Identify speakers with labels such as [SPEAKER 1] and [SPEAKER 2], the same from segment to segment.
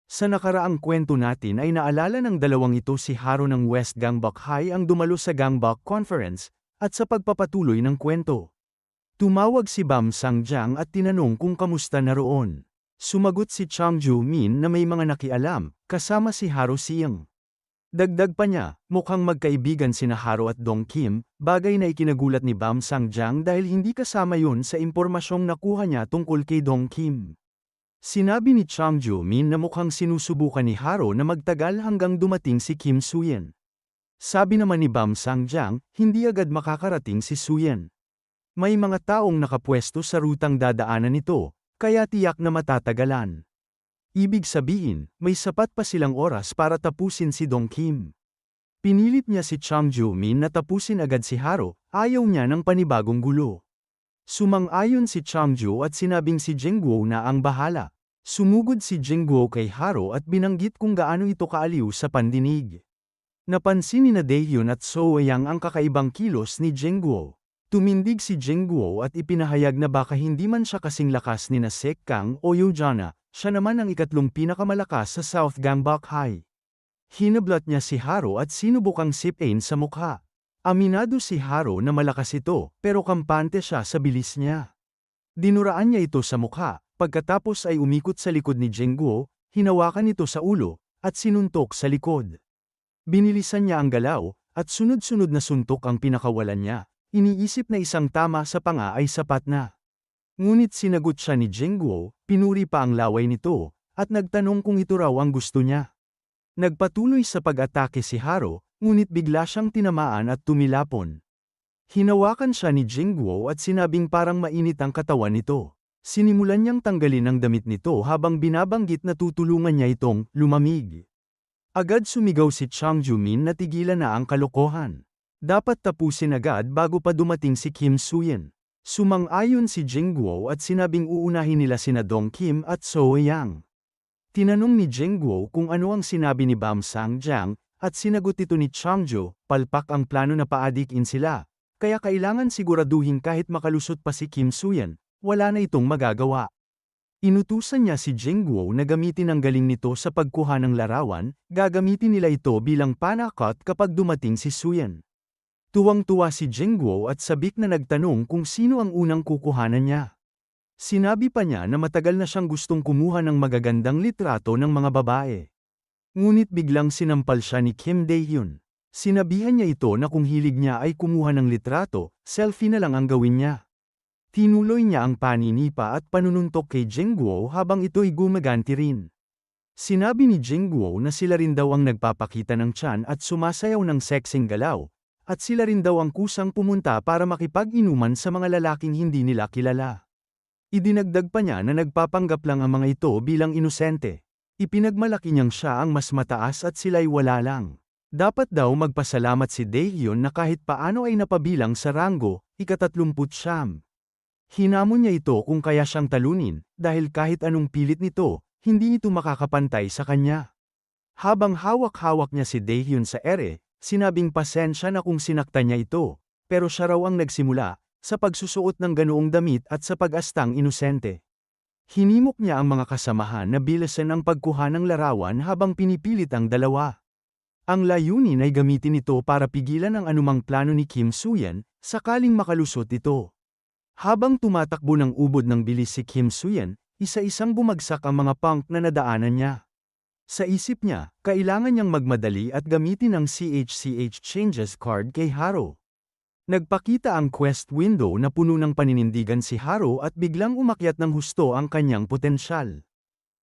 [SPEAKER 1] Sa nakaraang kwento natin ay naalala ng dalawang ito si Haro ng West Gangbuk High ang dumalo sa Gangbuk Conference, at sa pagpapatuloy ng kwento. Tumawag si Bam Sangjiang at tinanong kung kamusta na roon. Sumagot si Chang Ju-min na may mga nakialam, kasama si Haro Siyang. Dagdag pa niya, mukhang magkaibigan sina Haro at Dong Kim, bagay na ikinagulat ni Bam Sangjiang dahil hindi kasama yun sa impormasyong nakuha niya tungkol kay Dong Kim. Sinabi ni Chang Ju-min na mukhang sinusubukan ni Haro na magtagal hanggang dumating si Kim Suyen. Sabi naman ni Bam Sangjiang, hindi agad makakarating si Suyen. May mga taong nakapwesto sa rutang dadaanan nito, kaya tiyak na matatagalan. Ibig sabihin, may sapat pa silang oras para tapusin si Dong Kim. Pinilit niya si Chang Ju-min na tapusin agad si Haro, ayaw niya ng panibagong gulo. Sumang-ayon si Chang Ju at sinabing si Jingguo na ang bahala. Sumugod si Jingguo kay Haro at binanggit kung gaano ito kaaliw sa pandinig. Napansin ni na Daehyun at So Yang ang kakaibang kilos ni Jingguo. Tumindig si Jingguo at ipinahayag na baka hindi man siya kasing lakas ni na Sek Kang o Yojana, siya naman ang ikatlong pinakamalakas sa South Gangbuk High. Hinablat niya si Haro at sinubukang sipain sa mukha. Aminado si Haro na malakas ito, pero kampante siya sa bilis niya. Dinuraan niya ito sa mukha, pagkatapos ay umikot sa likod ni Jingguo, hinawakan ito sa ulo, at sinuntok sa likod. Binilisan niya ang galaw, at sunod-sunod na suntok ang pinakawalan niya. Iniisip na isang tama sa panga ay sapat na. Ngunit sinagot siya ni Jingguo, pinuri pa ang laway nito, at nagtanong kung ito raw ang gusto niya. Nagpatuloy sa pag-atake si Haro, ngunit bigla siyang tinamaan at tumilapon. Hinawakan siya ni Jingguo at sinabing parang mainit ang katawan nito. Sinimulan niyang tanggalin ang damit nito habang binabanggit na tutulungan niya itong lumamig. Agad sumigaw si Chang Ju-min na tigilan na ang kalokohan. Dapat tapusin agad bago pa dumating si Kim Suyen. Sumang-ayon si Jingguo at sinabing uunahin nila sina Dong Kim at So Yang. Tinanong ni Jingguo kung ano ang sinabi ni Bam Sangjiang, at sinagot ito ni Chang Ju, palpak ang plano na paadikin sila, kaya kailangan siguraduhin kahit makalusot pa si Kim Suyen, wala na itong magagawa. Inutusan niya si Jingguo na gamitin ang galing nito sa pagkuha ng larawan, gagamitin nila ito bilang panakot kapag dumating si Suyen. Tuwang-tuwa si Jingguo at sabik na nagtanong kung sino ang unang kukuhanan niya. Sinabi pa niya na matagal na siyang gustong kumuha ng magagandang litrato ng mga babae. Ngunit biglang sinampal siya ni Kim Daehyun. Sinabihan niya ito na kung hilig niya ay kumuha ng litrato, selfie na lang ang gawin niya. Tinuloy niya ang paninipa at panununtok kay Jingguo habang ito'y gumaganti rin. Sinabi ni Jingguo na sila rin daw ang nagpapakita ng tiyan at sumasayaw ng sexing galaw, at sila rin daw ang kusang pumunta para makipag-inuman sa mga lalaking hindi nila kilala. Idinagdag pa niya na nagpapanggap lang ang mga ito bilang inosente. Ipinagmalaki niyang siya ang mas mataas at sila'y wala lang. Dapat daw magpasalamat si Daehyun na kahit paano ay napabilang sa ranggo, ika-39. Hinamon niya ito kung kaya siyang talunin, dahil kahit anong pilit nito, hindi ito makakapantay sa kanya. Habang hawak-hawak niya si Daehyun sa ere, sinabing pasensya na kung sinaktan niya ito, pero siya raw ang nagsimula, sa pagsusuot ng ganoong damit at sa pag-astang inosente. Hinimok niya ang mga kasamahan na bilisan ang pagkuha ng larawan habang pinipilit ang dalawa. Ang layunin ay gamitin ito para pigilan ang anumang plano ni Kim Suyen, sakaling makalusot ito. Habang tumatakbo ng ubod ng bilis si Kim Suyen, isa-isang bumagsak ang mga punk na nadaanan niya. Sa isip niya, kailangan niyang magmadali at gamitin ang CHCH Changes card kay Haro. Nagpakita ang quest window na puno ng paninindigan si Haro at biglang umakyat ng husto ang kanyang potensyal.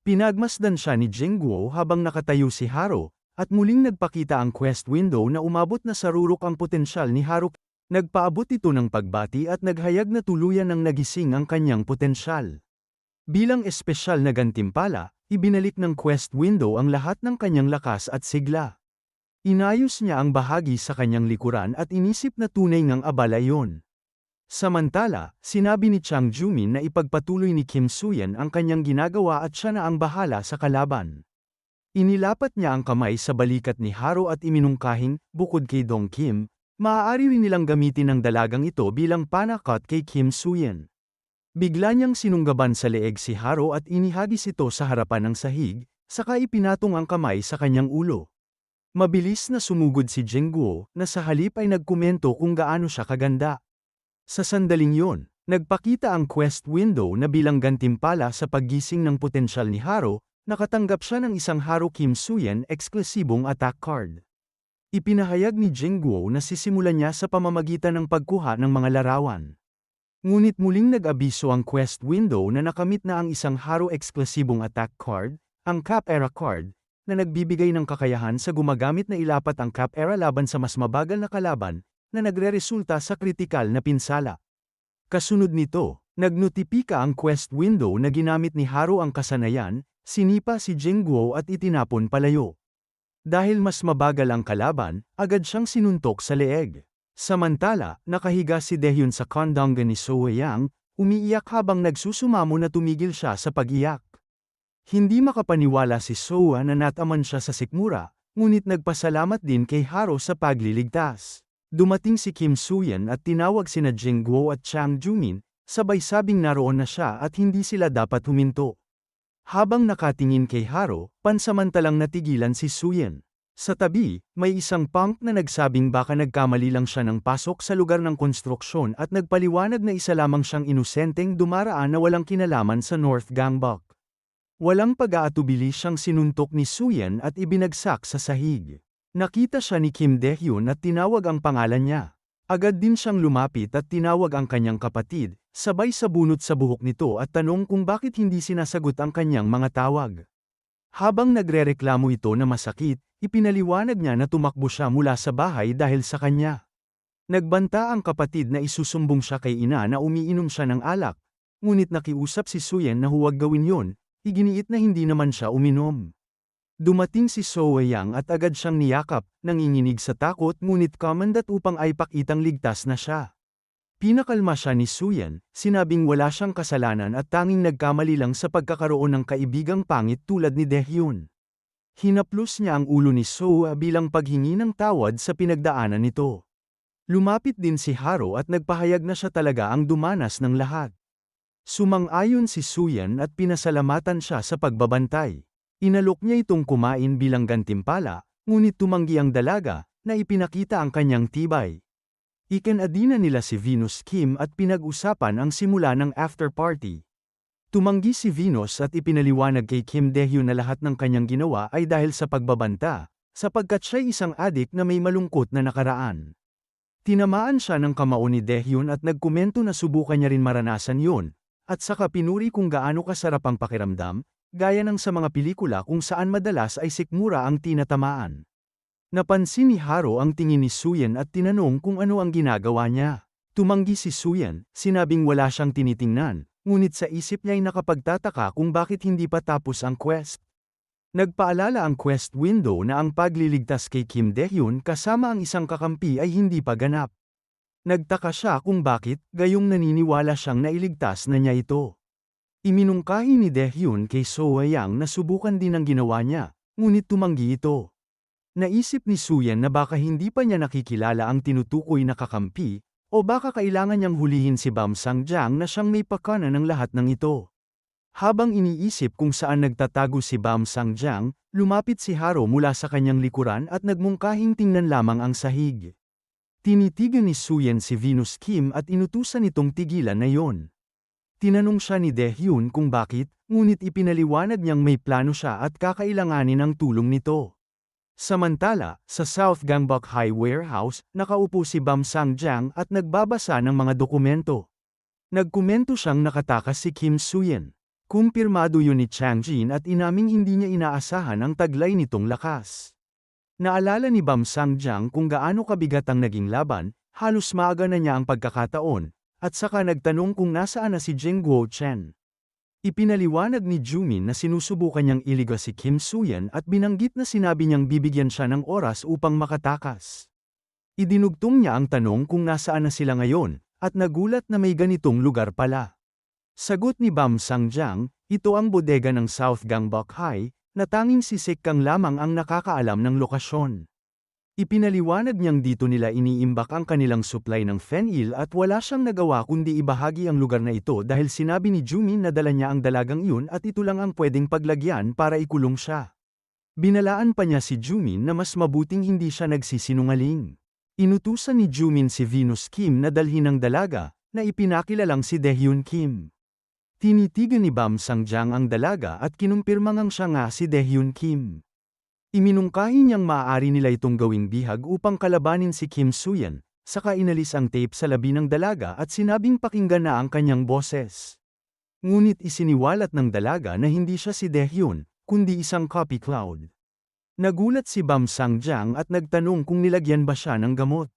[SPEAKER 1] Pinagmasdan siya ni Jingguo habang nakatayo si Haro, at muling nagpakita ang quest window na umabot na sa rurok ang potensyal ni Haro. Nagpaabot ito ng pagbati at naghayag na tuluyan ng nagising ang kanyang potensyal. Bilang espesyal na gantimpala, ibinalik ng quest window ang lahat ng kanyang lakas at sigla. Inayos niya ang bahagi sa kanyang likuran at inisip na tunay ngang abala iyon. Samantala, sinabi ni Chang Ju-min na ipagpatuloy ni Kim Suyen ang kanyang ginagawa at siya na ang bahala sa kalaban. Inilapat niya ang kamay sa balikat ni Haro at iminungkahing, bukod kay Dong Kim, maaari rin nilang gamitin ang dalagang ito bilang panakot kay Kim Suyen. Bigla niyang sinunggaban sa leeg si Haro at inihagis ito sa harapan ng sahig, saka ipinatong ang kamay sa kanyang ulo. Mabilis na sumugod si Jingguo, na sa halip ay nagkomento kung gaano siya kaganda. Sa sandaling yon, nagpakita ang quest window na bilang gantimpala sa paggising ng potensyal ni Haro, nakatanggap siya ng isang Haro Kim Suyen eksklusibong attack card. Ipinahayag ni Jingguo na sisimulan niya sa pamamagitan ng pagkuha ng mga larawan. Ngunit muling nag-abiso ang quest window na nakamit na ang isang Haro eksklusibong attack card, ang Cap Era card, na nagbibigay ng kakayahan sa gumagamit na ilapat ang Cap Era laban sa mas mabagal na kalaban, na nagreresulta sa kritikal na pinsala. Kasunod nito, nagnotipika ang quest window na ginamit ni Haro ang kasanayan, sinipa si Jingguo at itinapon palayo. Dahil mas mabagal ang kalaban, agad siyang sinuntok sa leeg. Samantala, nakahiga si Daehyun sa kondongan ni So Yang, umiiyak habang nagsusumamo na tumigil siya sa pag-iyak. Hindi makapaniwala si Soa na nataman siya sa sikmura, ngunit nagpasalamat din kay Haro sa pagliligtas. Dumating si Kim Suyen at tinawag sina Jingguo at Chang Jumin, sabay sabing naroon na siya at hindi sila dapat huminto. Habang nakatingin kay Haro, pansamantalang natigilan si Suyen. Sa tabi, may isang punk na nagsabing baka nagkamali lang siya ng pasok sa lugar ng konstruksyon at nagpaliwanag na isa lamang siyang inosenteng dumaraan na walang kinalaman sa North Gangbuk. Walang pag-aatubili siyang sinuntok ni Suyen at ibinagsak sa sahig. Nakita siya ni Kim Daehyun at tinawag ang pangalan niya. Agad din siyang lumapit at tinawag ang kanyang kapatid, sabay sabunot sa buhok nito at tanong kung bakit hindi sinasagot ang kanyang mga tawag. Habang nagrereklamo ito na masakit, ipinaliwanag niya na tumakbo siya mula sa bahay dahil sa kanya. Nagbanta ang kapatid na isusumbong siya kay ina na umiinom siya ng alak, ngunit nakiusap si Suyen na huwag gawin yon. Iginiit na hindi naman siya uminom. Dumating si So Yang at agad siyang niyakap, nanginginig sa takot ngunit kamandat upang ay pakitang ligtas na siya. Pinakalma siya ni Suyen, sinabing wala siyang kasalanan at tanging nagkamali lang sa pagkakaroon ng kaibigang pangit tulad ni Daehyun. Hinaplos niya ang ulo ni Soa bilang paghingi ng tawad sa pinagdaanan nito. Lumapit din si Haro at nagpahayag na siya talaga ang dumanas ng lahat. Sumang-ayon si Suyen at pinasalamatan siya sa pagbabantay. Inalok niya itong kumain bilang gantimpala, ngunit tumanggi ang dalaga, na ipinakita ang kanyang tibay. Ikinadina nila si Venus Kim at pinag-usapan ang simula ng after party. Tumanggi si Venus at ipinaliwanag kay Kim Daehyun na lahat ng kanyang ginawa ay dahil sa pagbabanta, sapagkat siya'y isang adik na may malungkot na nakaraan. Tinamaan siya ng kamao ni Daehyun at nagkomento na subukan niya rin maranasan yun, at saka pinuri kung gaano kasarap ang pakiramdam, gaya ng sa mga pelikula kung saan madalas ay sikmura ang tinatamaan. Napansin ni Haro ang tingin ni Suyen at tinanong kung ano ang ginagawa niya. Tumanggi si Suyen, sinabing wala siyang tinitingnan, ngunit sa isip niya ay nakapagtataka kung bakit hindi pa tapos ang quest. Nagpaalala ang quest window na ang pagliligtas kay Kim Daehyun kasama ang isang kakampi ay hindi pa ganap. Nagtaka siya kung bakit, gayong naniniwala siyang nailigtas na niya ito. Iminungkahi ni Daehyun kay So Yang na subukan din ang ginawa niya, ngunit tumanggi ito. Naisip ni Suyen na baka hindi pa niya nakikilala ang tinutukoy na kakampi, o baka kailangan niyang hulihin si Bam Sang-jang na siyang may pakana ng lahat ng ito. Habang iniisip kung saan nagtatago si Bam Sang-jang, lumapit si Haro mula sa kanyang likuran at nagmungkahing tingnan lamang ang sahig. Tinitigan ni Suyen si Venus Kim at inutusan itong tigilan na yon. Tinanong siya ni Daehyun kung bakit, ngunit ipinaliwanag niyang may plano siya at kakailanganin ang tulong nito. Samantala, sa South Gangbuk High Warehouse, nakaupo si Bam Sang-jang at nagbabasa ng mga dokumento. Nagkomento siyang nakatakas si Kim Suyen. Kumpirmado yun ni Chang Jin at inaming hindi niya inaasahan ang taglay nitong lakas. Naalala ni Bam Sang-jang kung gaano kabigat ang naging laban, halos maaga na niya ang pagkakataon, at saka nagtanong kung nasaan na si Jingguo Chen. Ipinaliwanag ni Jumin na sinusubukan niyang iliga si Kim Suyen at binanggit na sinabi niyang bibigyan siya ng oras upang makatakas. Idinugtong niya ang tanong kung nasaan na sila ngayon, at nagulat na may ganitong lugar pala. Sagot ni Bam Sang-jang, ito ang bodega ng South Gangbuk High, na tanging si Sik Kang lamang ang nakakaalam ng lokasyon. Ipinaliwanag niyang dito nila iniimbak ang kanilang supply ng fentanyl at wala siyang nagawa kundi ibahagi ang lugar na ito dahil sinabi ni Jumin na dala niya ang dalagang iyon at ito lang ang pwedeng paglagyan para ikulong siya. Binalaan pa niya si Jumin na mas mabuting hindi siya nagsisinungaling. Inutusan ni Jumin si Venus Kim na dalhin ang dalaga, na ipinakilalang si Daehyun Kim. Tinitigan ni Bam Sang-jang ang dalaga at kinumpirma ngang siya nga si Daehyun Kim. Iminungkahi niyang maaari nila itong gawing bihag upang kalabanin si Kim Soo-yeon, saka inalis ang tape sa labi ng dalaga at sinabing pakinggan na ang kanyang boses. Ngunit isiniwalat ng dalaga na hindi siya si Daehyun, kundi isang copy cloud. Nagulat si Bam Sang-jang at nagtanong kung nilagyan ba siya ng gamot.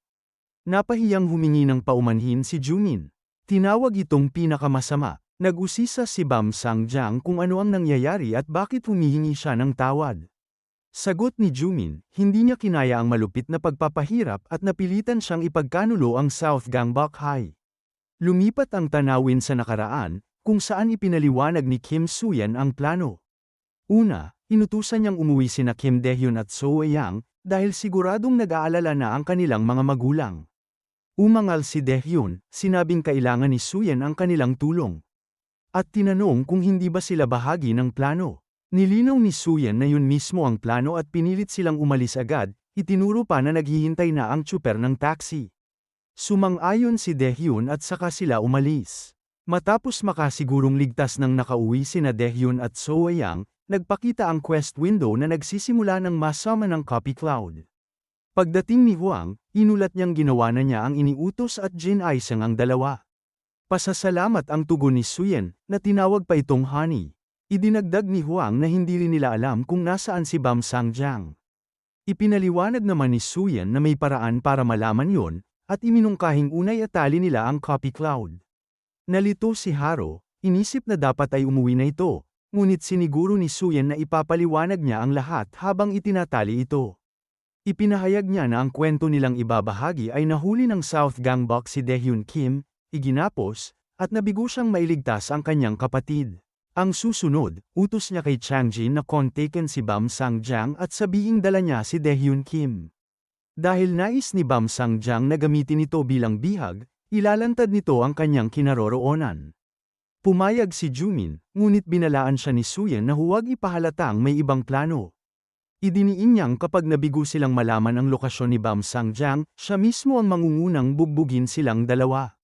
[SPEAKER 1] Napahiyang humingi ng paumanhin si Jumin. Tinawag itong pinakamasama. Nag-usisa si Bam Sang-jang kung ano ang nangyayari at bakit humihingi siya ng tawad. Sagot ni Jumin, hindi niya kinaya ang malupit na pagpapahirap at napilitan siyang ipagkanulo ang South Gangbuk High. Lumipat ang tanawin sa nakaraan, kung saan ipinaliwanag ni Kim Soo-yeon ang plano. Una, inutusan niyang umuwi sina Kim Daehyun at So Yang, dahil siguradong nag-aalala na ang kanilang mga magulang. Umangal si Daehyun, sinabing kailangan ni Soo-yeon ang kanilang tulong. At tinanong kung hindi ba sila bahagi ng plano. Nilinaw ni Soo-yeon na yun mismo ang plano at pinilit silang umalis agad, itinuro pa na naghihintay na ang tsuper ng taxi. Sumang-ayon si Daehyun at saka sila umalis. Matapos makasigurong ligtas nang nakauwi sina Daehyun at So Yang, nagpakita ang quest window na nagsisimula ng masama ng copy cloud. Pagdating ni Huang, inulat niyang ginawa na niya ang iniutos at Jin-aisang ang dalawa. Pasasalamat ang tugon ni Soo-yeon, na tinawag pa itong honey. Idinagdag ni Huang na hindi rin nila alam kung nasaan si Bam Sang-jang. Ipinaliwanag naman ni Soo-yeon na may paraan para malaman yon, at iminungkahing unay atali nila ang copy cloud. Nalito si Haro, inisip na dapat ay umuwi na ito, ngunit siniguro ni Soo-yeon na ipapaliwanag niya ang lahat habang itinatali ito. Ipinahayag niya na ang kwento nilang ibabahagi ay nahuli ng South Gangbuk si Daehyun Kim, iginapos, at nabigo siyang mailigtas ang kanyang kapatid. Ang susunod, utos niya kay Chang-jin na kontakin si Bam Sang-jang at sabihing dala niya si Daehyun Kim. Dahil nais ni Bam Sang-jang na gamitin ito bilang bihag, ilalantad nito ang kanyang kinaroroonan. Pumayag si Jumin, ngunit binalaan siya ni Soo-yeon na huwag ipahalatang may ibang plano. Idiniin niyang kapag nabigo silang malaman ang lokasyon ni Bam Sang-jang, siya mismo ang mangungunang bugbugin silang dalawa.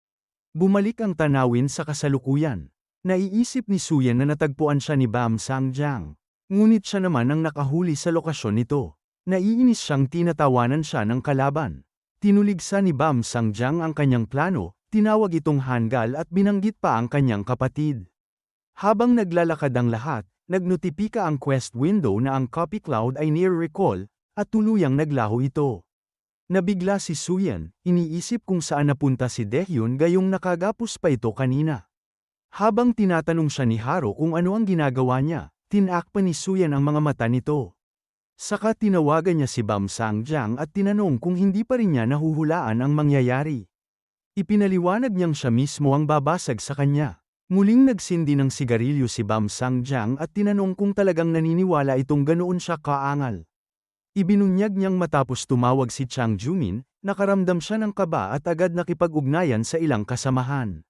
[SPEAKER 1] Bumalik ang tanawin sa kasalukuyan. Naiisip ni Soo-yeon na natagpuan siya ni Bam Sang-jang. Ngunit siya naman ang nakahuli sa lokasyon nito. Naiinis siyang tinatawanan siya ng kalaban. Tinuligsa ni Bam Sang-jang ang kanyang plano, tinawag itong hanggal at binanggit pa ang kanyang kapatid. Habang naglalakad ang lahat, nagnotipika ang quest window na ang copy cloud ay near recall, at tuluyang naglaho ito. Nabigla si Soo-yeon, iniisip kung saan napunta si Daehyun gayong nakagapos pa ito kanina. Habang tinatanong siya ni Haro kung ano ang ginagawa niya, tinak pa ni Soo-yeon ang mga mata nito. Saka tinawagan niya si Bam Sang-jang at tinanong kung hindi pa rin niya nahuhulaan ang mangyayari. Ipinaliwanag niyang siya mismo ang babasag sa kanya. Muling nagsindi ng sigarilyo si Bam Sang-jang at tinanong kung talagang naniniwala itong ganoon siya kaangal. Ibinunyag niyang matapos tumawag si Chang Jumin, nakaramdam siya ng kaba at agad nakipag-ugnayan sa ilang kasamahan.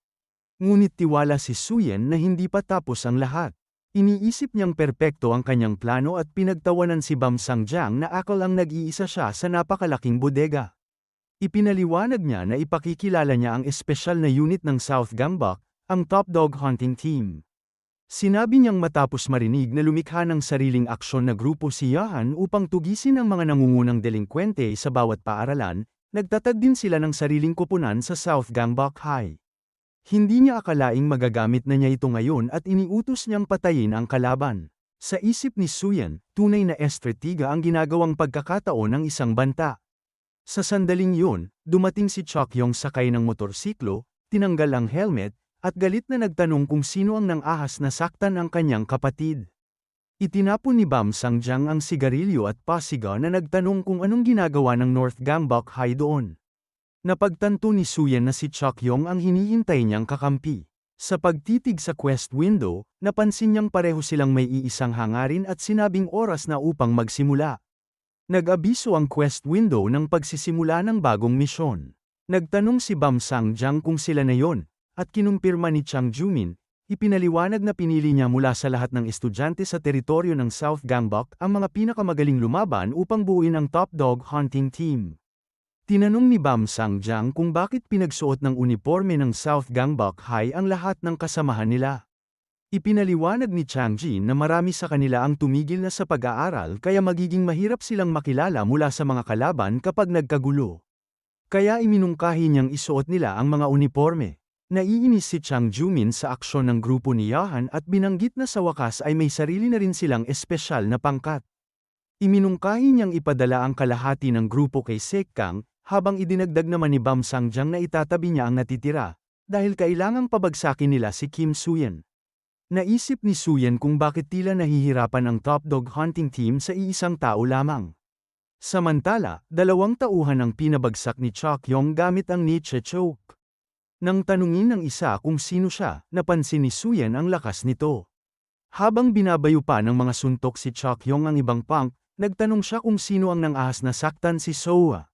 [SPEAKER 1] Ngunit tiwala si Soo-yeon na hindi pa tapos ang lahat. Iniisip niyang perpekto ang kanyang plano at pinagtawanan si Bam Sang-jang na akal ang nag-iisa siya sa napakalaking bodega. Ipinaliwanag niya na ipakikilala niya ang espesyal na unit ng South Gangbuk, ang Top Dog Hunting Team. Sinabi niyang matapos marinig na lumikha ng sariling aksyon na grupo si Yahan upang tugisin ang mga nangungunang delinkwente sa bawat paaralan, nagtatag din sila ng sariling koponan sa South Gangbuk High. Hindi niya akalaing magagamit na niya ito ngayon at iniutos niyang patayin ang kalaban. Sa isip ni Soo-yeon, tunay na estratiga ang ginagawang pagkakataon ng isang banta. Sa sandaling yun, dumating si Chokyong sakay ng motorsiklo, tinanggal ang helmet, at galit na nagtanong kung sino ang nang-ahas na saktan ang kanyang kapatid. Itinapon ni Bam Sang-jang ang sigarilyo at pasiga na nagtanong kung anong ginagawa ng North Gangbuk High doon. Napagtanto ni Soo-yeon na si Chokyong ang hinihintay niyang kakampi. Sa pagtitig sa quest window, napansin niyang pareho silang may iisang hangarin at sinabing oras na upang magsimula. Nag-abiso ang quest window ng pagsisimula ng bagong misyon. Nagtanong si Bam Sang-jang kung sila na yon, at kinumpirma ni Chang Jumin, ipinaliwanag na pinili niya mula sa lahat ng estudyante sa teritoryo ng South Gangbuk ang mga pinakamagaling lumaban upang buuin ang Top Dog Hunting Team. Tinanong ni Bam Sang-jang kung bakit pinagsuot ng uniforme ng South Gangbuk High ang lahat ng kasamahan nila. Ipinaliwanag ni Chang Jin na marami sa kanila ang tumigil na sa pag-aaral kaya magiging mahirap silang makilala mula sa mga kalaban kapag nagkagulo. Kaya iminungkahi niyang isuot nila ang mga uniforme. Naiinis si Chang Jumin sa aksyon ng grupo ni Yahan at binanggit na sa wakas ay may sarili na rin silang espesyal na pangkat. Iminungkahi niyang ipadala ang kalahati ng grupo kay Sekang, habang idinagdag naman ni Bam Sang-jang na itatabi niya ang natitira, dahil kailangang pabagsakin nila si Kim Suyen. Naisip ni Suyen kung bakit tila nahihirapan ang Top Dog Hunting Team sa iisang tao lamang. Samantala, 2 tauhan ang pinabagsak ni Chakyong gamit ang Nietzsche Choke. Nang tanungin ng isa kung sino siya, napansin ni Suyen ang lakas nito. Habang binabayo pa ng mga suntok si Chakyong ang ibang punk, nagtanong siya kung sino ang nang-ahas na saktan si Soa.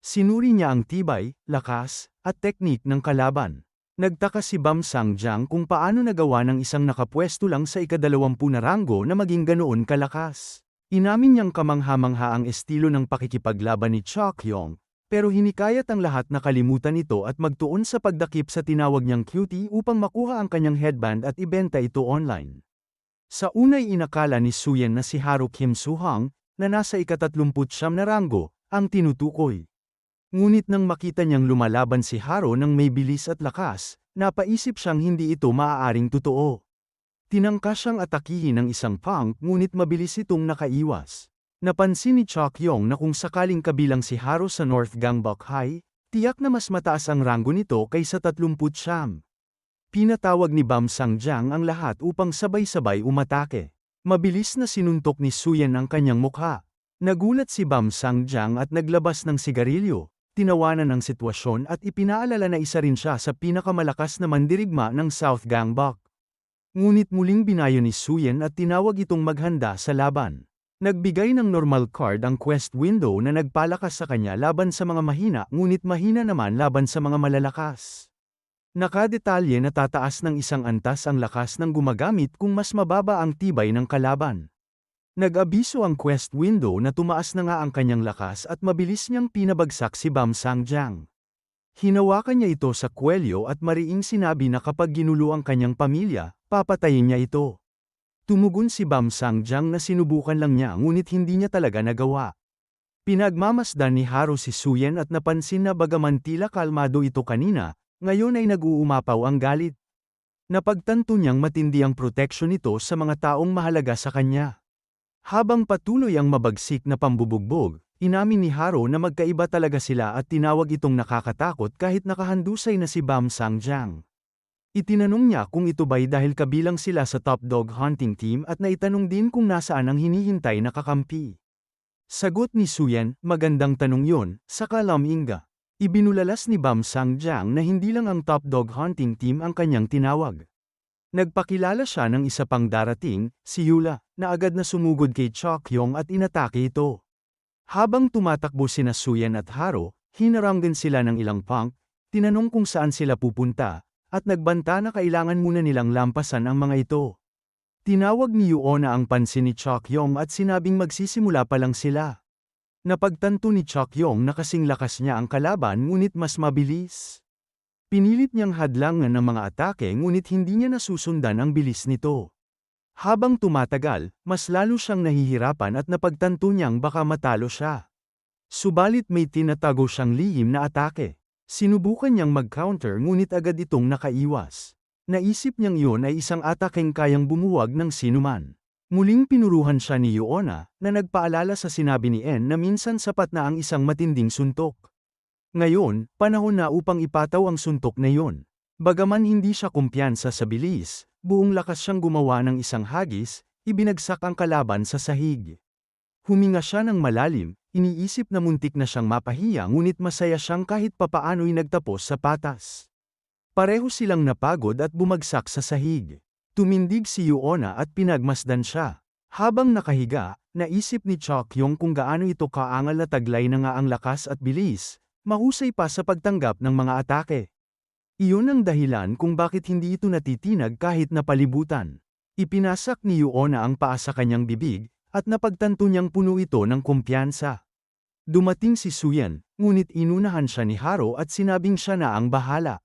[SPEAKER 1] Sinuri niya ang tibay, lakas, at teknik ng kalaban. Nagtaka si Bam Sang-jang kung paano nagawa ng isang nakapwesto lang sa ika-20 na ranggo na maging ganoon kalakas. Inamin niyang kamangha-mangha ang estilo ng pakikipaglaban ni Chakyong, pero hinikayat ang lahat na kalimutan ito at magtuon sa pagdakip sa tinawag niyang cutie upang makuha ang kanyang headband at ibenta ito online. Sa unay inakala ni Suyen na si Haru Kim Soo-hang, na nasa ika-39 na ranggo, ang tinutukoy. Ngunit nang makita niyang lumalaban si Haro ng may bilis at lakas, napaisip siyang hindi ito maaaring totoo. Tinangka siyang atakihin ng isang punk ngunit mabilis itong nakaiwas. Napansin ni Chakyong na kung sakaling kabilang si Haro sa North Gangbuk High, tiyak na mas mataas ang ranggo nito kaysa 39. Pinatawag ni Bam Sang-jang ang lahat upang sabay-sabay umatake. Mabilis na sinuntok ni Suyen ang kanyang mukha. Nagulat si Bam Sang-jang at naglabas ng sigarilyo. Tinawanan ang sitwasyon at ipinaalala na isa rin siya sa pinakamalakas na mandirigma ng South Gangbuk. Ngunit muling binayo ni Suyen at tinawag itong maghanda sa laban. Nagbigay ng normal card ang quest window na nagpalakas sa kanya laban sa mga mahina ngunit mahina naman laban sa mga malalakas. Nakadetalye na tataas ng isang antas ang lakas ng gumagamit kung mas mababa ang tibay ng kalaban. Nag-abiso ang quest window na tumaas na nga ang kanyang lakas at mabilis niyang pinabagsak si Bam Sang-jang. Hinawakan niya ito sa kwelyo at mariing sinabi na kapag ginulo ang kanyang pamilya, papatayin niya ito. Tumugon si Bam Sang-jang na sinubukan lang niya ngunit hindi niya talaga nagawa. Pinagmamasdan ni Haro si Suyen at napansin na bagaman tila kalmado ito kanina, ngayon ay nag-uumapaw ang galit. Napagtanto niyang matindi ang proteksyon nito sa mga taong mahalaga sa kanya. Habang patuloy ang mabagsik na pambubugbog, inamin ni Haro na magkaiba talaga sila at tinawag itong nakakatakot kahit nakahandusay na si Bam Sang-jang. Itinanong niya kung ito ba'y dahil kabilang sila sa Top Dog Hunting Team at naitanong din kung nasaan ang hinihintay na kakampi. Sagot ni Suyen, magandang tanong yon, saka Lam-inga. Ibinulalas ni Bam Sang-jang na hindi lang ang Top Dog Hunting Team ang kanyang tinawag. Nagpakilala siya ng isa pang darating, si Yula, na agad na sumugod kay Chakyong at inatake ito. Habang tumatakbo sina Suyen at Haro, hinaranggan sila ng ilang punk, tinanong kung saan sila pupunta, at nagbanta na kailangan muna nilang lampasan ang mga ito. Tinawag ni Yuona ang pansin ni Chakyong at sinabing magsisimula pa lang sila. Napagtanto ni Chakyong na kasing lakas niya ang kalaban ngunit mas mabilis. Pinilit niyang hadlangan ang mga atake ngunit hindi niya nasusundan ang bilis nito. Habang tumatagal, mas lalo siyang nahihirapan at napagtanto niyang baka matalo siya. Subalit may tinatago siyang lihim na atake. Sinubukan niyang mag-counter ngunit agad itong nakaiwas. Naisip niyang iyon ay isang atakeng kayang bumuwag ng sinuman. Muling pinuruhan siya ni Yuona, na nagpaalala sa sinabi ni En na minsan sapat na ang isang matinding suntok. Ngayon, panahon na upang ipataw ang suntok na iyon. Bagaman hindi siya kumpiyansa sa bilis, buong lakas siyang gumawa ng isang hagis, ibinagsak ang kalaban sa sahig. Huminga siya ng malalim, iniisip na muntik na siyang mapahiya ngunit masaya siyang kahit papaano'y nagtapos sa patas. Pareho silang napagod at bumagsak sa sahig. Tumindig si Yuona at pinagmasdan siya. Habang nakahiga, naisip ni Chakyong kung gaano ito kaangal na taglay na nga ang lakas at bilis, mahusay pa sa pagtanggap ng mga atake. Iyon ang dahilan kung bakit hindi ito natitinag kahit napalibutan. Ipinasak ni Yuona ang paa sa kanyang bibig, at napagtanto niyang puno ito ng kumpiyansa. Dumating si Suyen, ngunit inunahan siya ni Haro at sinabing siya na ang bahala.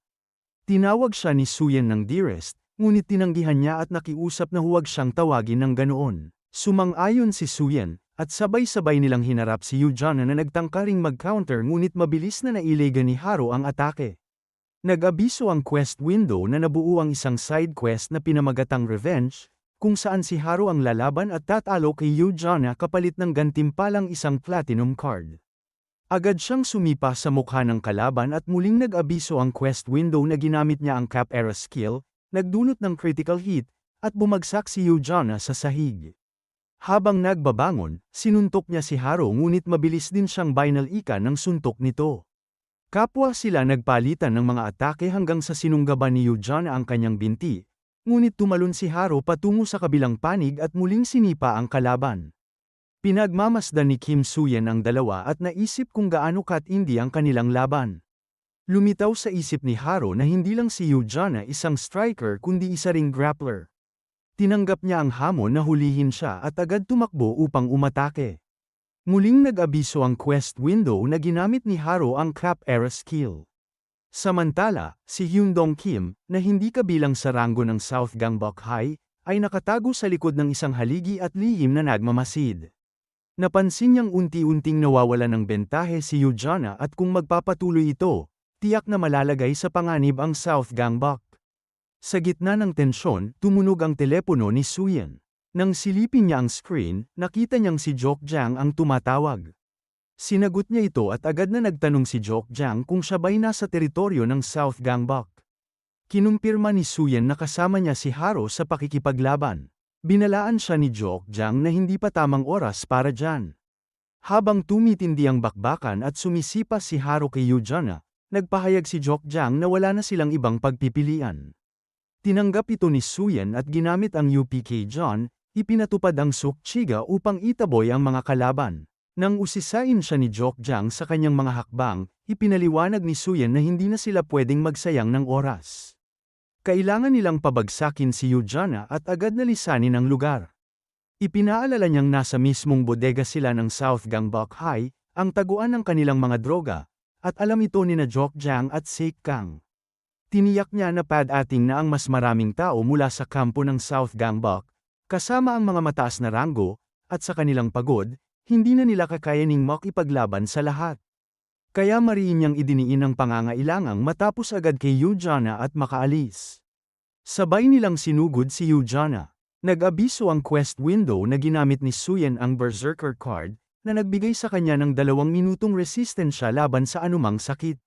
[SPEAKER 1] Tinawag siya ni Suyen ng dearest, ngunit tinanggihan niya at nakiusap na huwag siyang tawagin ng ganoon. Sumang-ayon si Suyen, at sabay-sabay nilang hinarap si Yujana na nagtangkaring mag-counter ngunit mabilis na nailega ni Haro ang atake. Nag-abiso ang quest window na nabuo ang isang side quest na pinamagatang Revenge, kung saan si Haro ang lalaban at tatalo kay Yujana kapalit ng gantimpalang isang platinum card. Agad siyang sumipa sa mukha ng kalaban at muling nag-abiso ang quest window na ginamit niya ang Cap Era skill, nagdulot ng critical hit, at bumagsak si Yujana sa sahig. Habang nagbabangon, sinuntok niya si Haro ngunit mabilis din siyang binal-ika ng suntok nito. Kapwa sila nagpalitan ng mga atake hanggang sa sinunggaban ni Yujana ang kanyang binti, ngunit tumalon si Haro patungo sa kabilang panig at muling sinipa ang kalaban. Pinagmamasdan ni Kim Suyen ang dalawa at naisip kung gaano katindi ang kanilang laban. Lumitaw sa isip ni Haro na hindi lang si Yujana isang striker kundi isa ring grappler. Tinanggap niya ang hamon na hulihin siya at agad tumakbo upang umatake. Muling nag-abiso ang quest window na ginamit ni Haro ang Cap Era skill. Samantala, si Hyundong Kim, na hindi kabilang sa ranggo ng South Gangbok High, ay nakatago sa likod ng isang haligi at lihim na nagmamasid. Napansin niyang unti-unting nawawala ng bentahe si Yujana at kung magpapatuloy ito, tiyak na malalagay sa panganib ang South Gangbok. Sa gitna ng tensyon, tumunog ang telepono ni Suyen. Nang silipin niya ang screen, nakita niyang si Jokjang ang tumatawag. Sinagot niya ito at agad na nagtanong si Jokjang kung siya ba'y nasa teritoryo ng South Gangbok. Kinumpirma ni Suyen na kasama niya si Haro sa pakikipaglaban. Binalaan siya ni Jokjang na hindi pa tamang oras para dyan. Habang tumitindi ang bakbakan at sumisipa si Haro kay Yujana, nagpahayag si Jokjang na wala na silang ibang pagpipilian. Tinanggap ito ni Suyen at ginamit ang UPK John, ipinatupad ang Sukchiga upang itaboy ang mga kalaban. Nang usisain siya ni Jokjang sa kanyang mga hakbang, ipinaliwanag ni Suyen na hindi na sila pwedeng magsayang ng oras. Kailangan nilang pabagsakin si Yujana at agad na lisanin ang lugar. Ipinaalala niyang nasa mismong bodega sila ng South Gangbok High, ang taguan ng kanilang mga droga, at alam ito ni na Jokjang at Seik Kang. Tiniyak niya na pad-ating na ang mas maraming tao mula sa kampo ng South Gangbok, kasama ang mga mataas na ranggo, at sa kanilang pagod, hindi na nila kakayaning makipaglaban sa lahat. Kaya mariin niyang idiniin ang pangangailangang matapos agad kay Yujana at makaalis. Sabay nilang sinugod si Yujana. Nag-abiso ang quest window na ginamit ni Suyen ang Berserker card, na nagbigay sa kanya ng 2 minutong resistensya laban sa anumang sakit.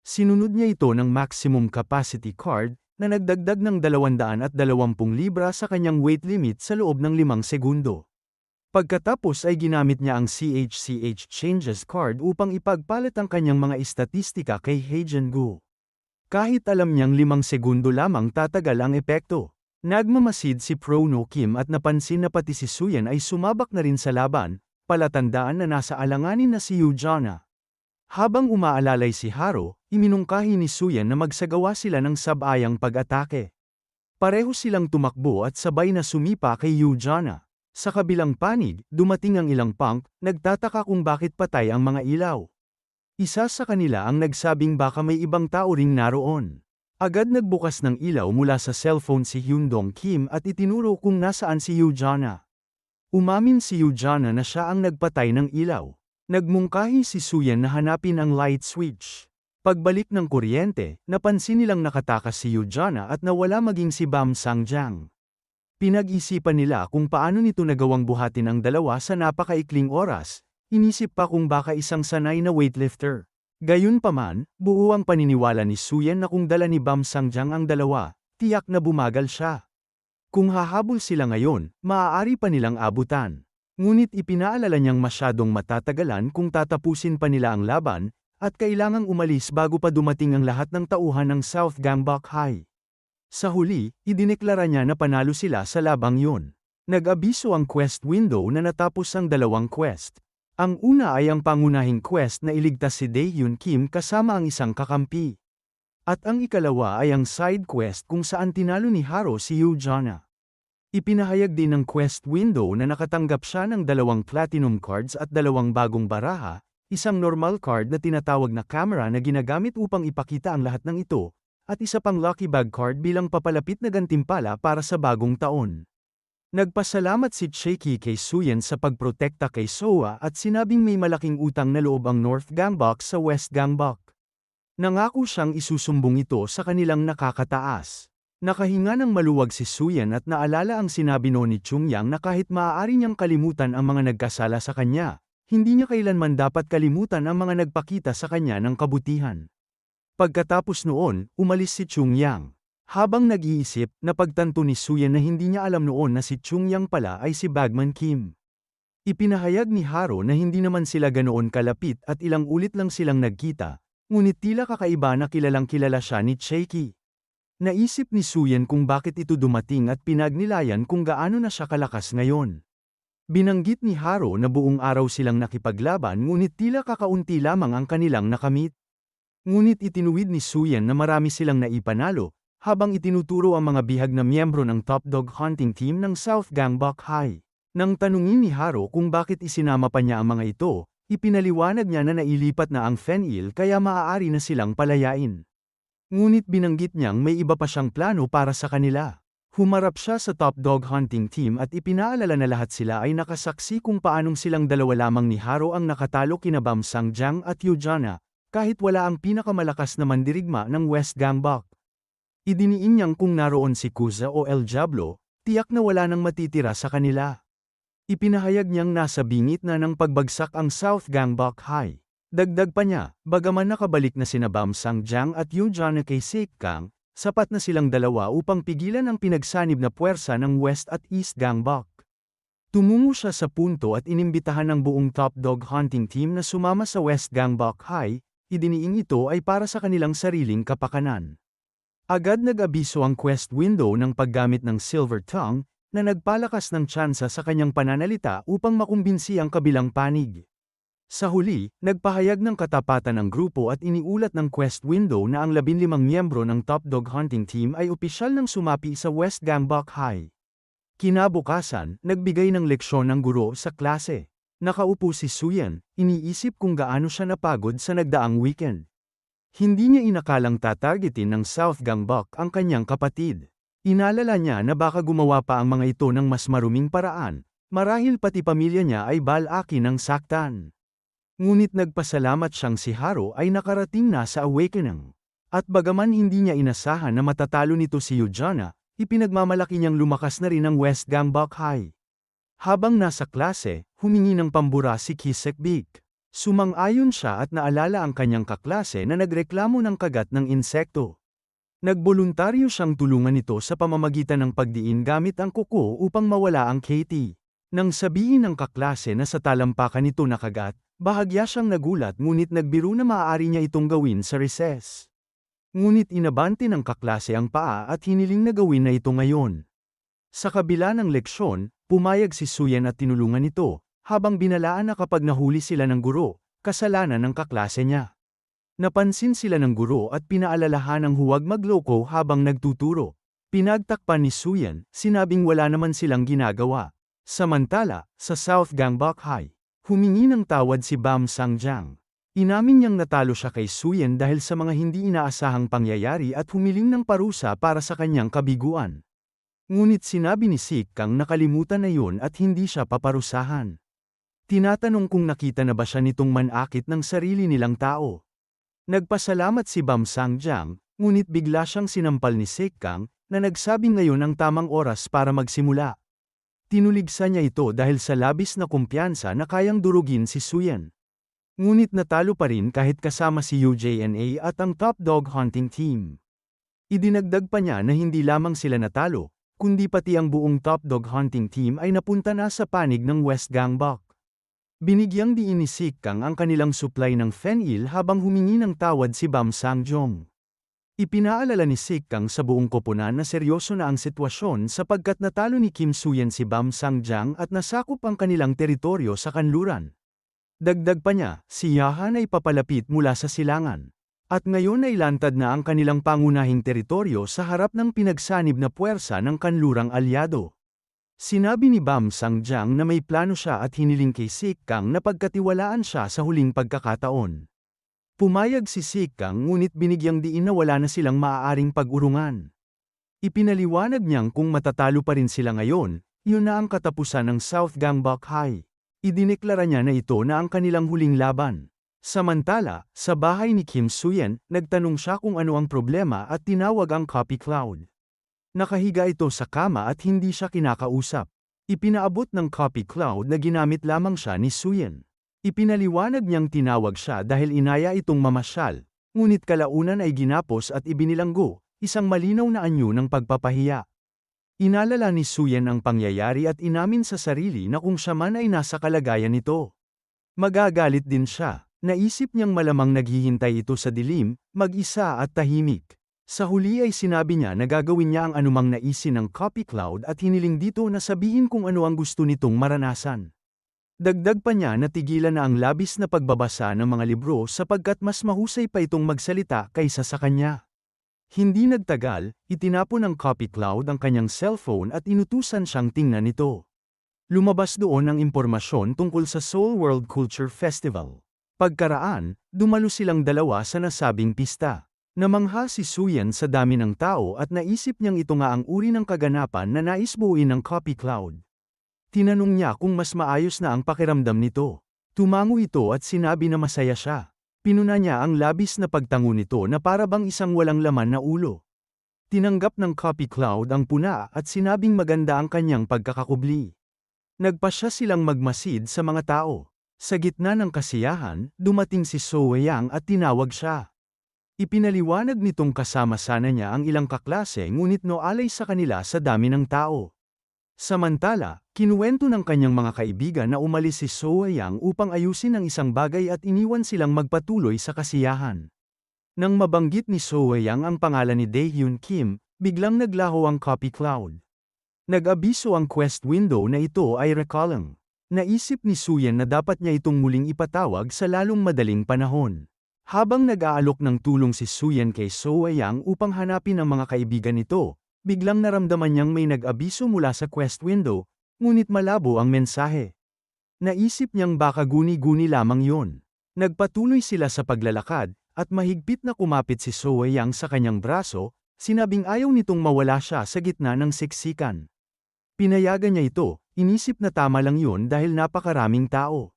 [SPEAKER 1] Sinunod niya ito ng maximum capacity card, na nagdagdag ng 220 libra sa kanyang weight limit sa loob ng 5 segundo. Pagkatapos ay ginamit niya ang CHCH Changes card upang ipagpalit ang kanyang mga istatistika kay Heijen Gu. Kahit alam niyang 5 segundo lamang tatagal ang epekto, nagmamasid si Prono Kim at napansin na pati si Suyen ay sumabak na rin sa laban, palatandaan na nasa alanganin na si Yujana. Habang umaalalay si Haro, iminungkahi ni Suyen na magsagawa sila ng sabayang pag-atake. Pareho silang tumakbo at sabay na sumipa kay Yujana. Sa kabilang panig, dumating ang ilang punk, nagtataka kung bakit patay ang mga ilaw. Isa sa kanila ang nagsabing baka may ibang tao ring naroon. Agad nagbukas ng ilaw mula sa cellphone si Hyundong Kim at itinuro kung nasaan si Yujana. Umamin si Yujana na siya ang nagpatay ng ilaw. Nagmungkahi si Suyen na hanapin ang light switch. Pagbalik ng kuryente, napansin nilang nakatakas si Yujana at nawala maging si Bam Sangjang. Pinag-isipan nila kung paano nito nagawang buhatin ang dalawa sa napakaikling oras, inisip pa kung baka isang sanay na weightlifter. Gayunpaman, buo ang paniniwala ni Suyen na kung dala ni Bam Sangjang ang dalawa, tiyak na bumagal siya. Kung hahabol sila ngayon, maaari pa nilang abutan. Ngunit ipinaalala niyang masyadong matatagalan kung tatapusin pa nila ang laban, at kailangang umalis bago pa dumating ang lahat ng tauhan ng South Gangbok High. Sa huli, idineklara niya na panalo sila sa labang yun. Nag-abiso ang quest window na natapos ang dalawang quest. Ang una ay ang pangunahing quest na iligtas si Daehyun Kim kasama ang isang kakampi. At ang ikalawa ay ang side quest kung saan tinalo ni Haro si Yoo Jana. Ipinahayag din ng quest window na nakatanggap siya ng 2 platinum cards at 2 bagong baraha, isang normal card na tinatawag na camera na ginagamit upang ipakita ang lahat ng ito, at isa pang lucky bag card bilang papalapit na gantimpala para sa bagong taon. Nagpasalamat si Chaeki kay Suyen sa pagprotekta kay Soa at sinabing may malaking utang na loob ang North Gangbok sa West Gangbok. Nangako siyang isusumbong ito sa kanilang nakakataas. Nakahinga ng maluwag si Suyen at naalala ang sinabi ni Chungyang na kahit maaari niyang kalimutan ang mga nagkasala sa kanya, hindi niya kailanman dapat kalimutan ang mga nagpakita sa kanya ng kabutihan. Pagkatapos noon, umalis si Chungyang. Habang nag-iisip, napagtanto ni Suyen na hindi niya alam noon na si Chungyang pala ay si Bagman Kim. Ipinahayag ni Haro na hindi naman sila ganoon kalapit at ilang ulit lang silang nagkita, ngunit tila kakaiba na kilalang kilala siya ni Chaeki. Naisip ni Suyen kung bakit ito dumating at pinagnilayan kung gaano na siya kalakas ngayon. Binanggit ni Haro na buong araw silang nakipaglaban ngunit tila kakaunti lamang ang kanilang nakamit. Ngunit itinuwid ni Suyen na marami silang naipanalo, habang itinuturo ang mga bihag na miyembro ng Top Dog Hunting Team ng South Gangbok High. Nang tanungin ni Haro kung bakit isinama pa niya ang mga ito, ipinaliwanag niya na nailipat na ang Fenil kaya maaari na silang palayain. Ngunit binanggit niyang may iba pa siyang plano para sa kanila. Humarap siya sa Top Dog Hunting Team at ipinaalala na lahat sila ay nakasaksi kung paanong silang dalawa lamang ni Haro ang nakatalo kina Bam Sangjang at Yoo Jana, kahit wala ang pinakamalakas na mandirigma ng West Gangbok. Idiniin niyang kung naroon si Kuza o El Diablo, tiyak na wala nang matitira sa kanila. Ipinahayag niyang nasa bingit na ng pagbagsak ang South Gangbok High. Dagdag pa niya, bagaman nakabalik na sina Bam Sangjang at Yoo Jana kay Sekang, sapat na silang dalawa upang pigilan ang pinagsanib na puwersa ng West at East Gangbok. Tumungo siya sa punto at inimbitahan ng buong Top Dog Hunting Team na sumama sa West Gangbok High, idiniing ito ay para sa kanilang sariling kapakanan. Agad nag-abiso ang quest window ng paggamit ng Silver Tongue, na nagpalakas ng tsansa sa kanyang pananalita upang makumbinsi ang kabilang panig. Sa huli, nagpahayag ng katapatan ng grupo at iniulat ng quest window na ang 15 miyembro ng Top Dog Hunting Team ay opisyal ng sumapi sa West Gangbok High. Kinabukasan, nagbigay ng leksyon ng guro sa klase. Nakaupo si Suyen, iniisip kung gaano siya napagod sa nagdaang weekend. Hindi niya inakalang tatargetin ng South Gangbok ang kanyang kapatid. Inalala niya na baka gumawa pa ang mga ito ng mas maruming paraan, marahil pati pamilya niya ay balaki ng saktan. Ngunit nagpasalamat siyang si Haro ay nakarating na sa awakening. At bagaman hindi niya inasahan na matatalo nito si Yoo Jana, ipinagmamalaki niyang lumakas na rin ang West Gangbok High. Habang nasa klase, humingi ng pambura si Kisekbik. Sumang-ayon siya at naalala ang kanyang kaklase na nagreklamo ng kagat ng insekto. Nagboluntaryo siyang tulungan ito sa pamamagitan ng pagdiin gamit ang kuko upang mawala ang KT. Nang sabihin ng kaklase na sa talampakan nito nakagat, bahagya siyang nagulat ngunit nagbiro na maaari niya itong gawin sa recess. Ngunit inabante ng kaklase ang paa at hiniling na gawin na ito ngayon. Sa kabila ng leksyon, pumayag si Suyen at tinulungan ito, habang binalaan na kapag nahuli sila ng guro, kasalanan ng kaklase niya. Napansin sila ng guro at pinaalalahan ng huwag magloko habang nagtuturo. Pinagtakpan ni Suyen, sinabing wala naman silang ginagawa. Samantala, sa South Gangbok High, humingi ng tawad si Bam Sangjang. Inamin niyang natalo siya kay Suyen dahil sa mga hindi inaasahang pangyayari at humiling ng parusa para sa kanyang kabiguan. Ngunit sinabi ni Sekang nakalimutan na yun at hindi siya paparusahan. Tinatanong kung nakita na ba siya nitong manakit ng sarili nilang tao. Nagpasalamat si Bam Sangjang, ngunit bigla siyang sinampal ni Sekang, na nagsabing ngayon ang tamang oras para magsimula. Tinuligsa niya ito dahil sa labis na kumpiyansa na kayang durugin si Suyen. Ngunit natalo pa rin kahit kasama si UJNA at ang Top Dog Hunting Team. Idinagdag pa niya na hindi lamang sila natalo, kundi pati ang buong Top Dog Hunting Team ay napunta na sa panig ng West Gangbok. Binigyang diin ni Sekang ang kanilang supply ng Fenil habang humingi ng tawad si Bam Sangjong. Ipinaalala ni Sik Kang sa buong koponan na seryoso na ang sitwasyon sapagkat natalo ni Kim Suyen si Bam Sangjang at nasakop ang kanilang teritoryo sa kanluran. Dagdag pa niya, si Yahan ay papalapit mula sa silangan. At ngayon ay lantad na ang kanilang pangunahing teritoryo sa harap ng pinagsanib na puwersa ng kanlurang alyado. Sinabi ni Bam Sangjang na may plano siya at hiniling kay Sik Kang na pagkatiwalaan siya sa huling pagkakataon. Pumayag si Sik Kang ngunit binigyang diin na wala na silang maaaring pag-urungan. Ipinaliwanag niyang kung matatalo pa rin sila ngayon, yun na ang katapusan ng South Gangbuk High. Idineklara niya na ito na ang kanilang huling laban. Samantala, sa bahay ni Kim Suyen, nagtanong siya kung ano ang problema at tinawag ang Copy Cloud. Nakahiga ito sa kama at hindi siya kinakausap. Ipinaabot ng Copy Cloud na ginamit lamang siya ni Suyen. Ipinaliwanag niyang tinawag siya dahil inaya itong mamasyal, ngunit kalaunan ay ginapos at ibinilanggo, isang malinaw na anyo ng pagpapahiya. Inalala ni Suyen ang pangyayari at inamin sa sarili na kung siya man ay nasa kalagayan nito. Magagalit din siya. Naisip niyang malamang naghihintay ito sa dilim, mag-isa at tahimik. Sa huli ay sinabi niya na gagawin niya ang anumang naisin ng Copy Cloud at hiniling dito na sabihin kung ano ang gusto nitong maranasan. Dagdag pa niya na tigilan na ang labis na pagbabasa ng mga libro sapagkat mas mahusay pa itong magsalita kaysa sa kanya. Hindi nagtagal, itinapon ng Copy Cloud ang kanyang cellphone at inutusan siyang tingnan ito. Lumabas doon ang impormasyon tungkol sa Seoul World Culture Festival. Pagkaraan, dumalo silang dalawa sa nasabing pista. Namangha si Suyen sa dami ng tao at naisip niyang ito nga ang uri ng kaganapan na nais buuin ng Copy Cloud. Tinanong niya kung mas maayos na ang pakiramdam nito. Tumango ito at sinabi na masaya siya. Pinuna niya ang labis na pagtango nito na para bang isang walang laman na ulo. Tinanggap ng Copy Cloud ang puna at sinabing maganda ang kanyang pagkakakubli. Nagpasya silang magmasid sa mga tao. Sa gitna ng kasiyahan, dumating si So Yang at tinawag siya. Ipinaliwanag nitong kasama sana niya ang ilang kaklase ngunit noalay sa kanila sa dami ng tao. Samantala, kinuwento ng kanyang mga kaibigan na umalis si So Yang upang ayusin ang isang bagay at iniwan silang magpatuloy sa kasiyahan. Nang mabanggit ni So Yang ang pangalan ni Daehyun Kim, biglang naglaho ang Copy Cloud. Nag-abiso ang quest window na ito ay recalling. Naisip ni Suyen na dapat niya itong muling ipatawag sa lalong madaling panahon. Habang nag-aalok ng tulong si Suyen kay So Yang upang hanapin ang mga kaibigan nito, biglang naramdaman niyang may nag-abiso mula sa quest window, ngunit malabo ang mensahe. Naisip niyang baka guni-guni lamang yon. Nagpatuloy sila sa paglalakad, at mahigpit na kumapit si So Yang sa kanyang braso, sinabing ayaw nitong mawala siya sa gitna ng siksikan. Pinayagan niya ito, inisip na tama lang yon dahil napakaraming tao.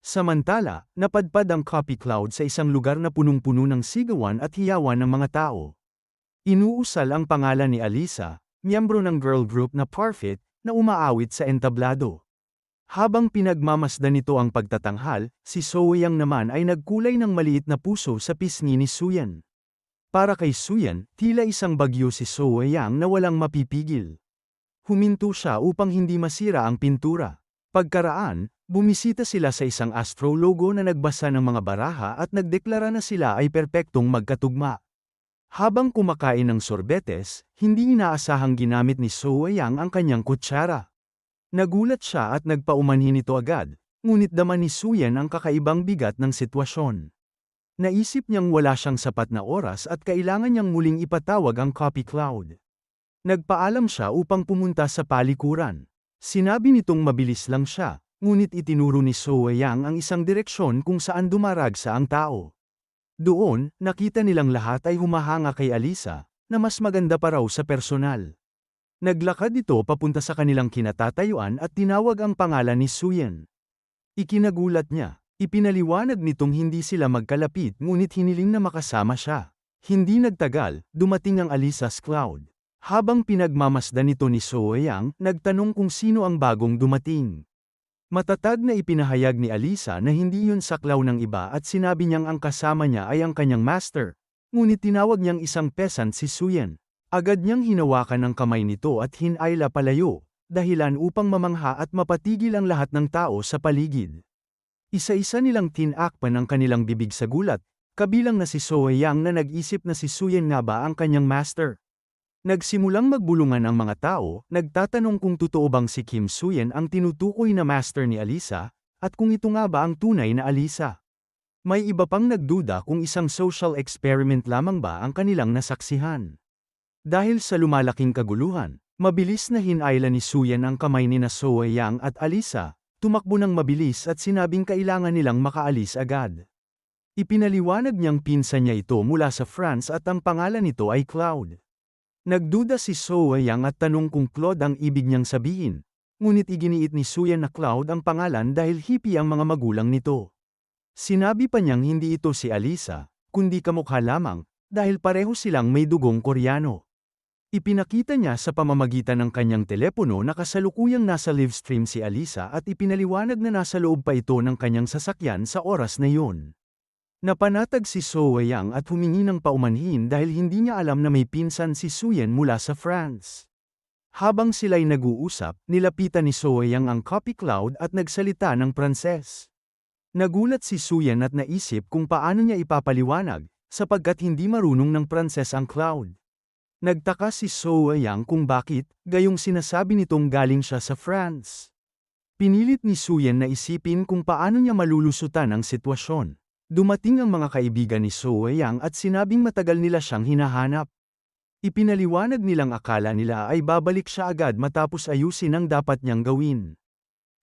[SPEAKER 1] Samantala, napadpad ang Copy Cloud sa isang lugar na punong-puno ng sigawan at hiyawan ng mga tao. Inuusal ang pangalan ni Alisa, miyembro ng girl group na Parfit, na umaawit sa entablado. Habang pinagmamasdan nito ang pagtatanghal, si So Yang naman ay nagkulay ng maliit na puso sa pisngi ni Suyen. Para kay Suyen, tila isang bagyo si So Yang na walang mapipigil. Huminto siya upang hindi masira ang pintura. Pagkaraan, bumisita sila sa isang astrologo na nagbasa ng mga baraha at nagdeklara na sila ay perpektong magkatugma. Habang kumakain ng sorbetes, hindi inaasahang ginamit ni So Yang ang kanyang kutsara. Nagulat siya at nagpaumanhin ito agad, ngunit dama ni Suyen ang kakaibang bigat ng sitwasyon. Naisip niyang wala siyang sapat na oras at kailangan niyang muling ipatawag ang Copy Cloud. Nagpaalam siya upang pumunta sa palikuran. Sinabi nitong mabilis lang siya, ngunit itinuro ni So Yang ang isang direksyon kung saan dumaragsa ang tao. Doon, nakita nilang lahat ay humahanga kay Alisa, na mas maganda pa raw sa personal. Naglakad ito papunta sa kanilang kinatatayuan at tinawag ang pangalan ni Suyen. Ikinagulat niya, ipinaliwanag nitong hindi sila magkalapit ngunit hiniling na makasama siya. Hindi nagtagal, dumating ang Alisa's Cloud. Habang pinagmamasdan nito ni So Yang, nagtanong kung sino ang bagong dumating. Matatag na ipinahayag ni Alisa na hindi yun saklaw ng iba at sinabi niyang ang kasama niya ay ang kanyang master, ngunit tinawag niyang isang peasant si Suyen. Agad niyang hinawakan ang kamay nito at hinayla palayo, dahilan upang mamangha at mapatigil ang lahat ng tao sa paligid. Isa-isa nilang tinakpan ang kanilang bibig sa gulat, Kabilang na si So Yang na nag-isip na si Suyen nga ba ang kanyang master. Nagsimulang magbulungan ang mga tao, nagtatanong kung totoo bang si Kim Suyen ang tinutukoy na master ni Alisa, at kung ito nga ba ang tunay na Alisa. May iba pang nagduda kung isang social experiment lamang ba ang kanilang nasaksihan. Dahil sa lumalaking kaguluhan, mabilis na hinayla ni Suyen ang kamay ni na So Yang at Alisa, tumakbo ng mabilis at sinabing kailangan nilang makaalis agad. Ipinaliwanag niyang pinsan niya ito mula sa France at ang pangalan nito ay Cloud. Nagduda si So Yang at tanong kung Claude ang ibig niyang sabihin, ngunit iginiit ni Suyen na Cloud ang pangalan dahil hippie ang mga magulang nito. Sinabi pa niyang hindi ito si Alisa, kundi kamukha lamang, dahil pareho silang may dugong Koreano. Ipinakita niya sa pamamagitan ng kanyang telepono na kasalukuyang nasa livestream si Alisa at ipinaliwanag na nasa loob pa ito ng kanyang sasakyan sa oras na yun. Napanatag si So Yang at humingi ng paumanhin dahil hindi niya alam na may pinsan si Suyen mula sa France. Habang sila'y nag-uusap, nilapitan ni So Yang ang copy Cloud at nagsalita ng Pranses. Nagulat si Suyen at naisip kung paano niya ipapaliwanag, sapagkat hindi marunong ng Pranses ang Cloud. Nagtaka si So Yang kung bakit, gayong sinasabi nitong galing siya sa France. Pinilit ni Suyen na isipin kung paano niya malulusutan ang sitwasyon. Dumating ang mga kaibigan ni So Yang at sinabing matagal nila siyang hinahanap. Ipinaliwanag nilang akala nila ay babalik siya agad matapos ayusin ang dapat niyang gawin.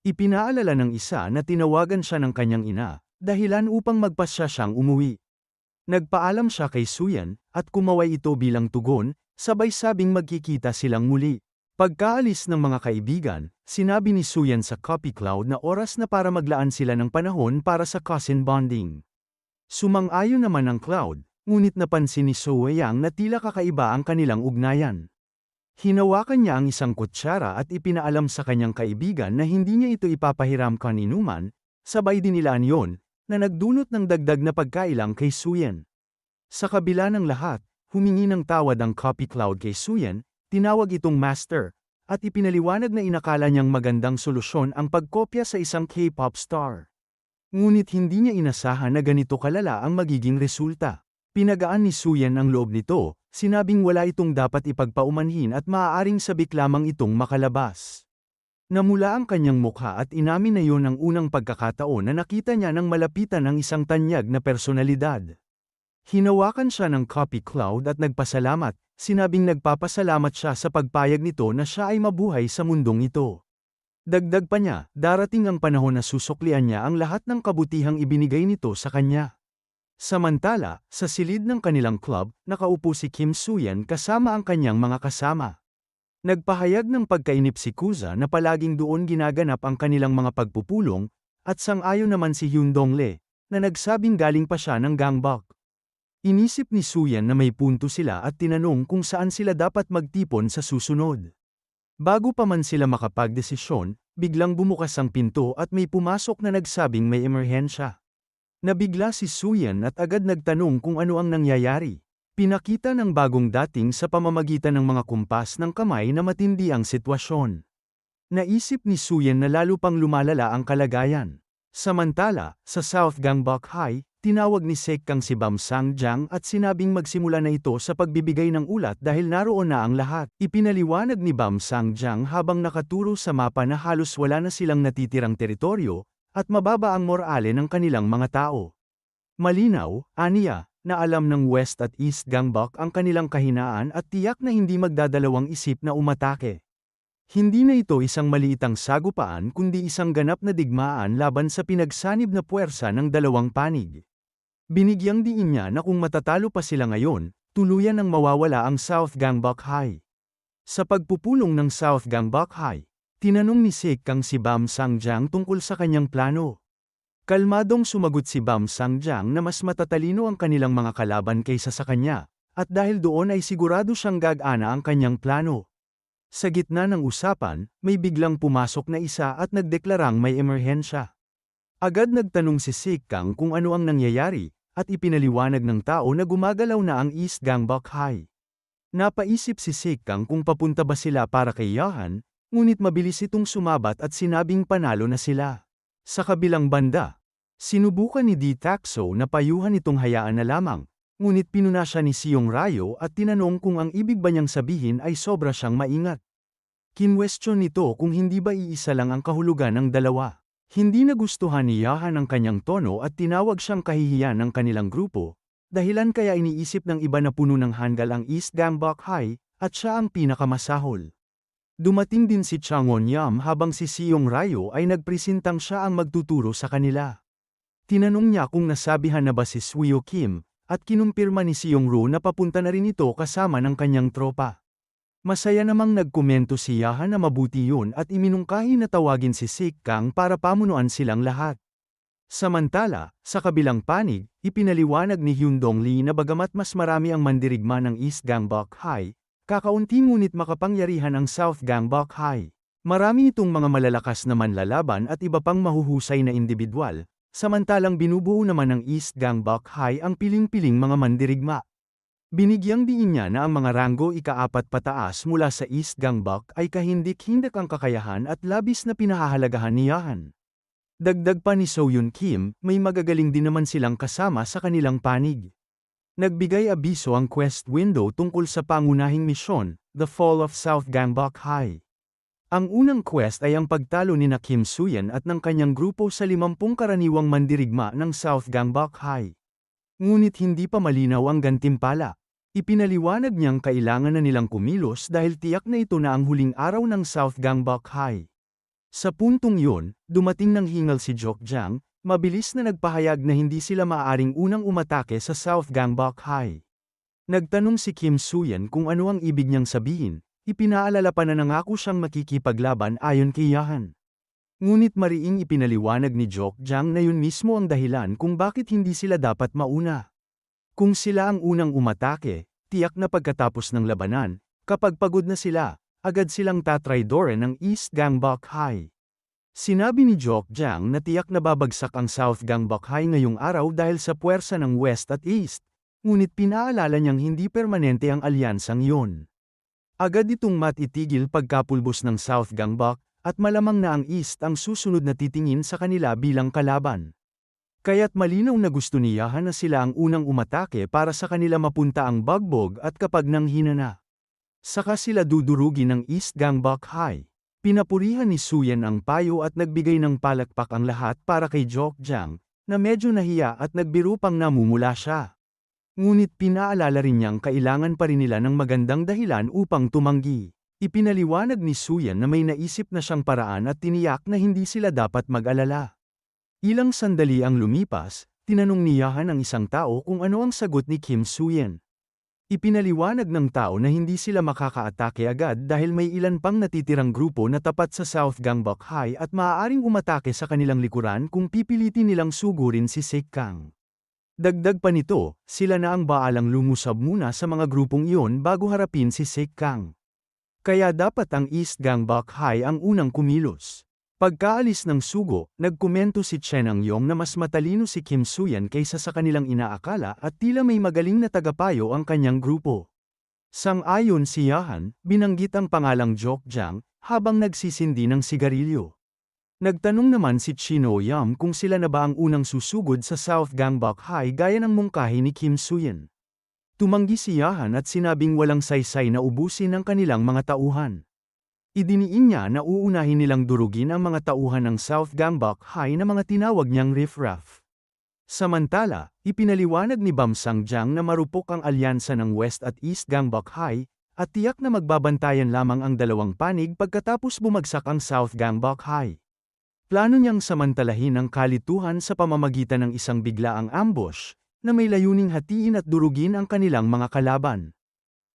[SPEAKER 1] Ipinaalala ng isa na tinawagan siya ng kanyang ina, dahilan upang magpasya siyang umuwi. Nagpaalam siya kay Suyen, at kumaway ito bilang tugon, sabay sabing magkikita silang muli. Pagkaalis ng mga kaibigan, sinabi ni Suyen sa Copy Cloud na oras na para maglaan sila ng panahon para sa cousin bonding. Sumang-ayon naman ang Cloud, ngunit napansin ni So Yang na tila kakaiba ang kanilang ugnayan. Hinawakan niya ang isang kutsara at ipinaalam sa kanyang kaibigan na hindi niya ito ipapahiram kaninuman, sabay dinilaan yon, na nagdulot ng dagdag na pagkailang kay Suyen. Sa kabila ng lahat, humingi ng tawad ang Copy Cloud kay Suyen, tinawag itong master, at ipinaliwanag na inakala niyang magandang solusyon ang pagkopya sa isang K-pop star. Ngunit hindi niya inasahan na ganito kalala ang magiging resulta. Pinagaan ni Suyen ang loob nito, sinabing wala itong dapat ipagpaumanhin at maaaring sabik lamang itong makalabas. Namula ang kanyang mukha at inamin na yon ang unang pagkakataon na nakita niya ng malapitan ng isang tanyag na personalidad. Hinawakan siya ng Copy Cloud at nagpasalamat, sinabing nagpapasalamat siya sa pagpayag nito na siya ay mabuhay sa mundong ito. Dagdag pa niya, darating ang panahon na susuklian niya ang lahat ng kabutihang ibinigay nito sa kanya. Samantala, sa silid ng kanilang club, nakaupo si Kim Suyen kasama ang kanyang mga kasama. Nagpahayag ng pagkainip si Kuza na palaging doon ginaganap ang kanilang mga pagpupulong, at sang-ayon naman si Hyun Dong-le, na nagsabing galing pa siya ng gangbok. Inisip ni Suyen na may punto sila at tinanong kung saan sila dapat magtipon sa susunod. Bago pa man sila makapagdesisyon, biglang bumukas ang pinto at may pumasok na nagsabing may emerhensya. Nabigla si Suyen at agad nagtanong kung ano ang nangyayari. Pinakita ng bagong dating sa pamamagitan ng mga kumpas ng kamay na matindi ang sitwasyon. Naisip ni Suyen na lalo pang lumalala ang kalagayan. Samantala, sa South Gangbok High, tinawag ni Sekang si Bam Sang-jang at sinabing magsimula na ito sa pagbibigay ng ulat dahil naroon na ang lahat. Ipinaliwanag ni Bam Sang-jang habang nakaturo sa mapa na halos wala na silang natitirang teritoryo, at mababa ang morale ng kanilang mga tao. Malinaw, aniya, na alam ng West at East Gangbok ang kanilang kahinaan at tiyak na hindi magdadalawang isip na umatake. Hindi na ito isang maliitang sagupaan kundi isang ganap na digmaan laban sa pinagsanib na puwersa ng dalawang panig. Binigyang diin niya na kung matatalo pa sila ngayon, tuluyan ang mawawala ang South Gangbok High. Sa pagpupulong ng South Gangbok High, tinanong ni Sekang si Bam Sang-jang tungkol sa kanyang plano. Kalmadong sumagot si Bam Sang-jang na mas matatalino ang kanilang mga kalaban kaysa sa kanya, at dahil doon ay sigurado siyang gagana ang kanyang plano. Sa gitna ng usapan, may biglang pumasok na isa at nagdeklarang may emerhensya. Agad nagtanong si Sekang kung ano ang nangyayari, at ipinaliwanag ng tao na gumagalaw na ang East Gangbok High. Napaisip si Sekang kung papunta ba sila para kay Yohan, ngunit mabilis itong sumabat at sinabing panalo na sila. Sa kabilang banda, Sinubukan ni Di Taxo na payuhan itong hayaan na lamang, ngunit pinuna siya ni Siyong Ryo at tinanong kung ang ibig ba niyang sabihin ay sobra siyang maingat. Kinwestiyon nito kung hindi ba iisa lang ang kahulugan ng dalawa. Hindi nagustuhan ni Yahan ang kanyang tono at tinawag siyang kahihiyan ng kanilang grupo, dahilan kaya iniisip ng iba na puno ng hanggal ang East Gangbok High, at siya ang pinakamasahol. Dumating din si Chang Won-yam habang si Siyong Ryo ay nagpresentang siya ang magtuturo sa kanila. Tinanong niya kung nasabihan na ba si Suyo Kim, at kinumpirma ni Siyong Ro na papunta na rin ito kasama ng kanyang tropa. Masaya namang nagkomento si Yahan na mabuti yun at iminungkahi na tawagin si Sik Kang para pamunuan silang lahat. Samantala, sa kabilang panig, ipinaliwanag ni Hyun Dong Lee na bagamat mas marami ang mandirigma ng East Gangbok High, kakaunti ngunit makapangyarihan ang South Gangbok High. Marami itong mga malalakas na manlalaban at iba pang mahuhusay na individual, samantalang binubuo naman ng East Gangbok High ang piling-piling mga mandirigma. Binigyang diin niya na ang mga ranggo ika-4 pataas mula sa East Gangbok ay kahindik-hindik ang kakayahan at labis na pinahahalagahan ni Yahan. Dagdag pa ni So-yun Kim, may magagaling din naman silang kasama sa kanilang panig. Nagbigay abiso ang quest window tungkol sa pangunahing misyon, The Fall of South Gangbok High. Ang unang quest ay ang pagtalo ni Kim Suyan at ng kanyang grupo sa 50 karaniwang mandirigma ng South Gangbok High. Ngunit hindi pa malinaw ang gantimpala. Ipinaliwanag niyang kailangan na nilang kumilos dahil tiyak na ito na ang huling araw ng South Gangbok High. Sa puntong yun, dumating ng hingal si Jokjang, mabilis na nagpahayag na hindi sila maaaring unang umatake sa South Gangbok High. Nagtanong si Kim Suyan kung ano ang ibig niyang sabihin, ipinaalala pa na nangako siyang makikipaglaban ayon kay Yahan. Ngunit mariing ipinaliwanag ni Jokjang na yun mismo ang dahilan kung bakit hindi sila dapat mauna. Kung sila ang unang umatake, tiyak na pagkatapos ng labanan, kapag pagod na sila, agad silang tatraydoren ng East Gangbok High. Sinabi ni Jokjang na tiyak na babagsak ang South Gangbok High ngayong araw dahil sa puwersa ng West at East, ngunit pinaalala niyang hindi permanente ang alyansang yun. Agad itong matitigil pagkapulbos ng South Gangbok, at malamang na ang East ang susunod na titingin sa kanila bilang kalaban. Kaya't malinaw na gusto ni Yahan na sila ang unang umatake para sa kanila mapunta ang bagbog at kapag nanghina na, saka sila dudurugin ng East Gangbok High. Pinapurihan ni Suyan ang payo at nagbigay ng palakpak ang lahat para kay Jokjang, na medyo nahiya at nagbiro pang namumula siya. Ngunit pinaalala rin niyang kailangan pa rin nila ng magandang dahilan upang tumanggi. Ipinaliwanag ni Suyan na may naisip na siyang paraan at tiniyak na hindi sila dapat mag-alala. Ilang sandali ang lumipas, tinanong ni Yahan ang isang tao kung ano ang sagot ni Kim Suyan. Ipinaliwanag ng tao na hindi sila makakaatake agad dahil may ilan pang natitirang grupo na tapat sa South Gangbok High at maaaring umatake sa kanilang likuran kung pipilitin nilang sugurin si Sik Kang. Dagdag pa nito, sila na ang baalang lumusab muna sa mga grupong iyon bago harapin si Sik Kang. Kaya dapat ang East Gangbok High ang unang kumilos. Pagkaalis ng sugo, nagkomento si Chen Ang-yong na mas matalino si Kim Suyan kaysa sa kanilang inaakala at tila may magaling na tagapayo ang kanyang grupo. Sang-ayon si Yahan, binanggit ang pangalang Jokjang, habang nagsisindi ng sigarilyo. Nagtanong naman si Chino Yam kung sila na ba ang unang susugod sa South Gangbok High gaya ng mungkahi ni Kim Suyan. Tumanggi si Yahan at sinabing walang saysay na ubusin ang kanilang mga tauhan. Idiniin niya na uunahin nilang durugin ang mga tauhan ng South Gangbok High na mga tinawag niyang riffraff. Samantala, ipinaliwanag ni Bam Sangjang na marupok ang alyansa ng West at East Gangbok High, at tiyak na magbabantayan lamang ang dalawang panig pagkatapos bumagsak ang South Gangbok High. Plano niyang samantalahin ang kalituhan sa pamamagitan ng isang biglaang ambush, na may layuning hatiin at durugin ang kanilang mga kalaban.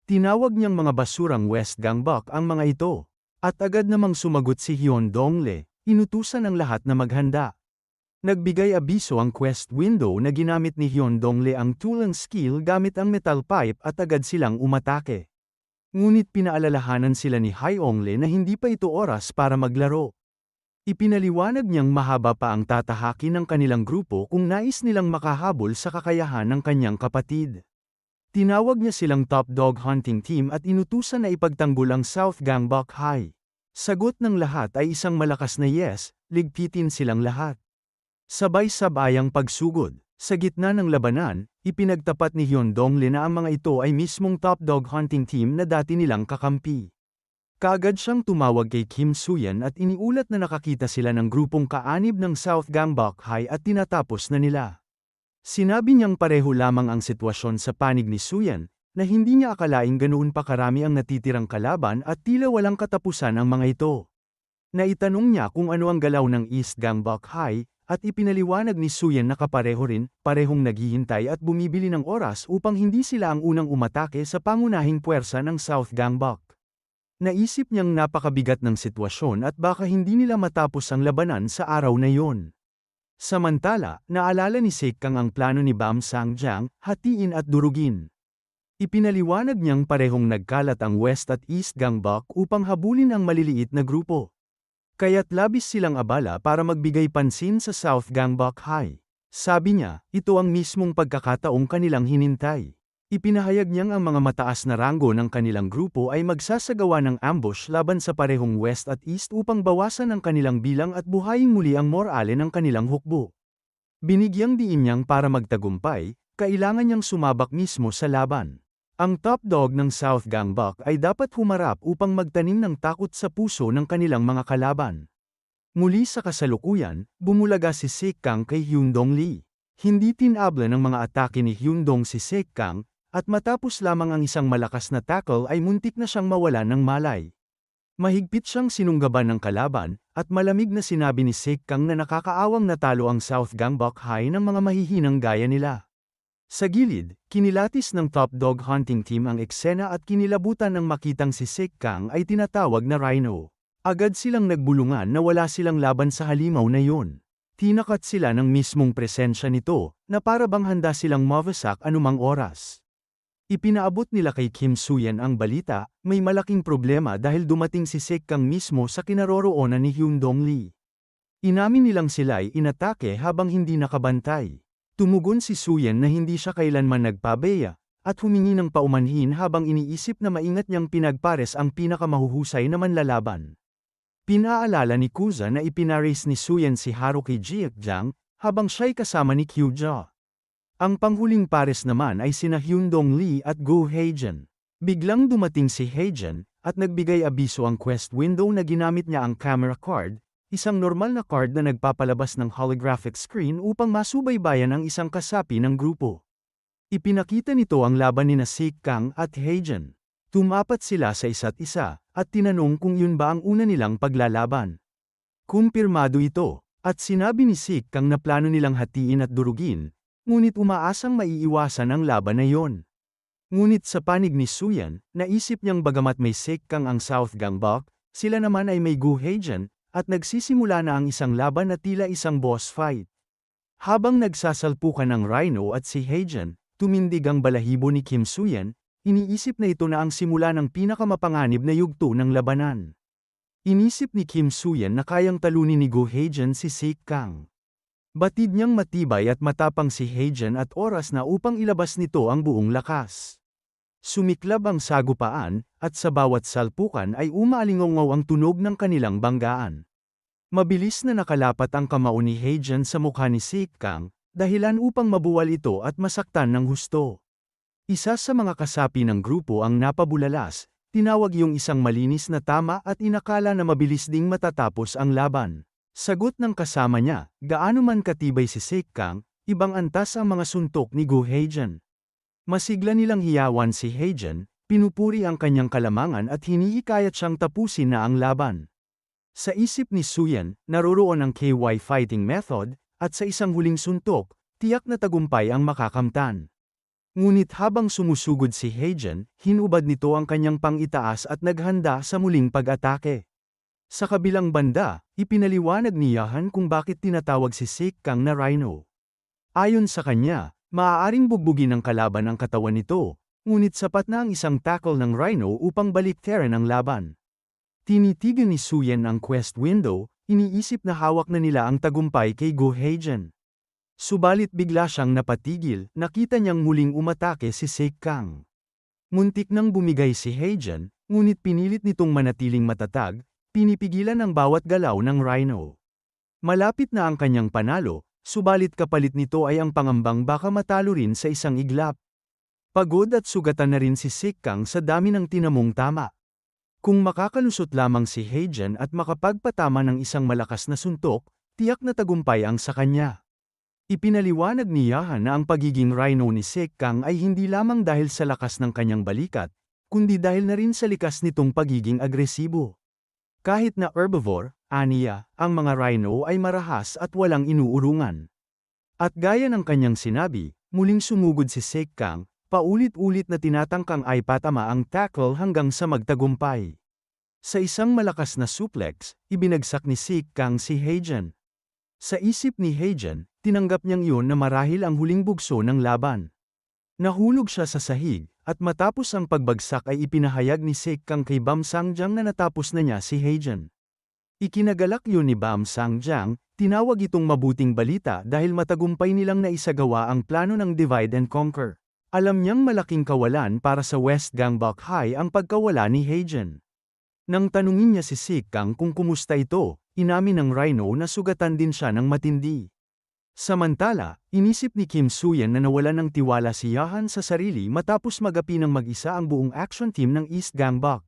[SPEAKER 1] Tinawag niyang mga basurang West Gangbok ang mga ito. At agad namang sumagot si Hyun Dong Lee, inutusan ng lahat na maghanda. Nagbigay abiso ang quest window na ginamit ni Hyun Dong Lee ang tool and skill gamit ang metal pipe at agad silang umatake. Ngunit pinaalalahanan sila ni Hyung Lee na hindi pa ito oras para maglaro. Ipinaliwanag niyang mahaba pa ang tatahakin ng kanilang grupo kung nais nilang makahabol sa kakayahan ng kanyang kapatid. Tinawag niya silang top dog hunting team at inutusan na ipagtanggol ang South Gangbok High. Sagot ng lahat ay isang malakas na yes, ligpitin silang lahat. Sabay-sabayang pagsugod. Sa gitna ng labanan, ipinagtapat ni Hyundong-lee na ang mga ito ay mismong top dog hunting team na dati nilang kakampi. Kaagad siyang tumawag kay Kim Soo-yeon at iniulat na nakakita sila ng grupong kaanib ng South Gangbok High at tinatapos na nila. Sinabi niyang pareho lamang ang sitwasyon sa panig ni Soo-yeon, na hindi niya akalaing ganoon pa karami ang natitirang kalaban at tila walang katapusan ang mga ito. Naitanong niya kung ano ang galaw ng East Gangbok High, at ipinaliwanag ni Soo-yeon na kapareho rin, parehong naghihintay at bumibili ng oras upang hindi sila ang unang umatake sa pangunahing puwersa ng South Gangbok. Naisip niyang napakabigat ng sitwasyon at baka hindi nila matapos ang labanan sa araw na iyon. Samantala, naalala ni Sik-kang ang plano ni Bam Sang-jang, hatiin at durugin. Ipinaliwanag niyang parehong nagkalat ang West at East Gangbok upang habulin ang maliliit na grupo. Kaya't labis silang abala para magbigay pansin sa South Gangbok High. Sabi niya, ito ang mismong pagkakataong kanilang hinintay. Ipinahayag niyang ang mga mataas na ranggo ng kanilang grupo ay magsasagawa ng ambush laban sa parehong West at East upang bawasan ang kanilang bilang at buhayin muli ang morale ng kanilang hukbo. Binigyang diin niyang para magtagumpay, kailangan niyang sumabak mismo sa laban. Ang top dog ng South Gangbok ay dapat humarap upang magtanim ng takot sa puso ng kanilang mga kalaban. Muli sa kasalukuyan, bumulaga si Sik-kang kay Hyundong-lee. Hindi tinabla ng mga atake ni Hyundong si Sik-kang, at matapos lamang ang isang malakas na tackle ay muntik na siyang mawalan ng malay. Mahigpit siyang sinunggaban ng kalaban, at malamig na sinabi ni Sik-kang na nakakaawang natalo ang South Gangbok High ng mga mahihinang gaya nila. Sa gilid, kinilatis ng top dog hunting team ang eksena at kinilabutan ng makitang si Sik-kang ay tinatawag na Rhino. Agad silang nagbulungan na wala silang laban sa halimaw na yun. Tinakat sila ng mismong presensya nito, na para bang handa silang mawasak anumang oras. Ipinaabot nila kay Kim Soo-yeon ang balita, may malaking problema dahil dumating si Sik-kang mismo sa kinaroroonan ni Hyundong-lee. Inamin nilang sila ay inatake habang hindi nakabantay. Tumugon si Soo-yeon na hindi siya kailanman nagpabeya, at humingi ng paumanhin habang iniisip na maingat niyang pinagpares ang pinakamahuhusay na manlalaban. Pinaalala ni Kuza na ipinares ni Soo-yeon si Haruki Jiakjang, habang siya'y kasama ni Kyuja. Ang panghuling pares naman ay sina Hyundong-lee at Go Hae-jin. Biglang dumating si Hae-jin, at nagbigay abiso ang quest window na ginamit niya ang camera card, isang normal na card na nagpapalabas ng holographic screen upang masubaybayan ang isang kasapi ng grupo. Ipinakita nito ang laban ni Sik-kang at Hae-jin. Tumapat sila sa isa't isa, at tinanong kung yun ba ang una nilang paglalaban. Kumpirmado ito, at sinabi ni Sik-kang na plano nilang hatiin at durugin, ngunit umaasang maiiwasan ang laban na yon. Ngunit sa panig ni Soo-yeon, naisip niyang bagamat may Sik-kang ang South Gangbok, sila naman ay may Go Hae-jin, at nagsisimula na ang isang laban na tila isang boss fight. Habang nagsasalpukan ng Rhino at si Hae-jin, tumindig ang balahibo ni Kim Soo-yeon, iniisip na ito na ang simula ng pinakamapanganib na yugto ng labanan. Inisip ni Kim Soo-yeon na kayang talunin ni Go Hae-jin si Sik-kang. Batid niyang matibay at matapang si Hae-jin at oras na upang ilabas nito ang buong lakas. Sumiklab ang sagupaan, at sa bawat salpukan ay umaalingaw ang tunog ng kanilang banggaan. Mabilis na nakalapat ang kamao ni Hae-jin sa mukha ni Sik-kang, dahilan upang mabuwal ito at masaktan ng husto. Isa sa mga kasapi ng grupo ang napabulalas, tinawag yung isang malinis na tama at inakala na mabilis ding matatapos ang laban. Sagot ng kasama niya, gaano man katibay si Sik-kang, ibang antas ang mga suntok ni Go Hae-jin. Masigla nilang hiyawan si Hae-jin, pinupuri ang kanyang kalamangan at hinihikayat siyang tapusin na ang laban. Sa isip ni Soo-yeon, naroroon ang KY fighting method, at sa isang huling suntok, tiyak na tagumpay ang makakamtan. Ngunit habang sumusugod si Hae-jin, hinubad nito ang kanyang pang-itaas at naghanda sa muling pag-atake. Sa kabilang banda, ipinaliwanag ni Yahan kung bakit tinatawag si Sik-kang na Rhino. Ayon sa kanya, maaaring bugbugin ng kalaban ang katawan nito, ngunit sapat na ang isang tackle ng Rhino upang baliktaran ang laban. Tinitigan ni Soo-yeon ang quest window, iniisip na hawak na nila ang tagumpay kay Go Hae-jin. Subalit bigla siyang napatigil, nakita niyang muling umatake si Sik-kang. Muntik nang bumigay si Hae-jin, ngunit pinilit nitong manatiling matatag, pinipigilan ang bawat galaw ng Rhino. Malapit na ang kanyang panalo, Subalit kapalit nito ay ang pangambang baka matalo rin sa isang iglap. Pagod at sugatan na rin si Sikkang sa dami ng tinamong tama. Kung makakalusot lamang si Heijan at makapagpatama ng isang malakas na suntok, tiyak na tagumpay ang sa kanya. Ipinaliwanag ni Yahan na ang pagiging rhino ni Sikkang ay hindi lamang dahil sa lakas ng kanyang balikat, kundi dahil na rin sa likas nitong pagiging agresibo. Kahit na herbivore, aniya, ang mga rhino ay marahas at walang inuurungan. At gaya ng kanyang sinabi, muling sumugod si Sikkang, paulit-ulit na tinatangkang ay patama ang tackle hanggang sa magtagumpay. Sa isang malakas na suplex, ibinagsak ni Sikkang si Heijan. Sa isip ni Heijan, tinanggap niyang iyon na marahil ang huling bugso ng laban. Nahulog siya sa sahig, at matapos ang pagbagsak ay ipinahayag ni Sikkang kay Bam Sangjang na natapos na niya si Heijan. Ikinagalak yun ni Bam Sangjang, tinawag itong mabuting balita dahil matagumpay nilang naisagawa ang plano ng divide and conquer. Alam niyang malaking kawalan para sa West Gangbok High ang pagkawala ni Heijan. Nang tanungin niya si Sikkang kung kumusta ito, inamin ng rhino na sugatan din siya ng matindi. Samantala, inisip ni Kim Soo-yeon na nawalan ng tiwala si Yahan sa sarili matapos magapi ng mag-isa ang buong action team ng East Gangbok.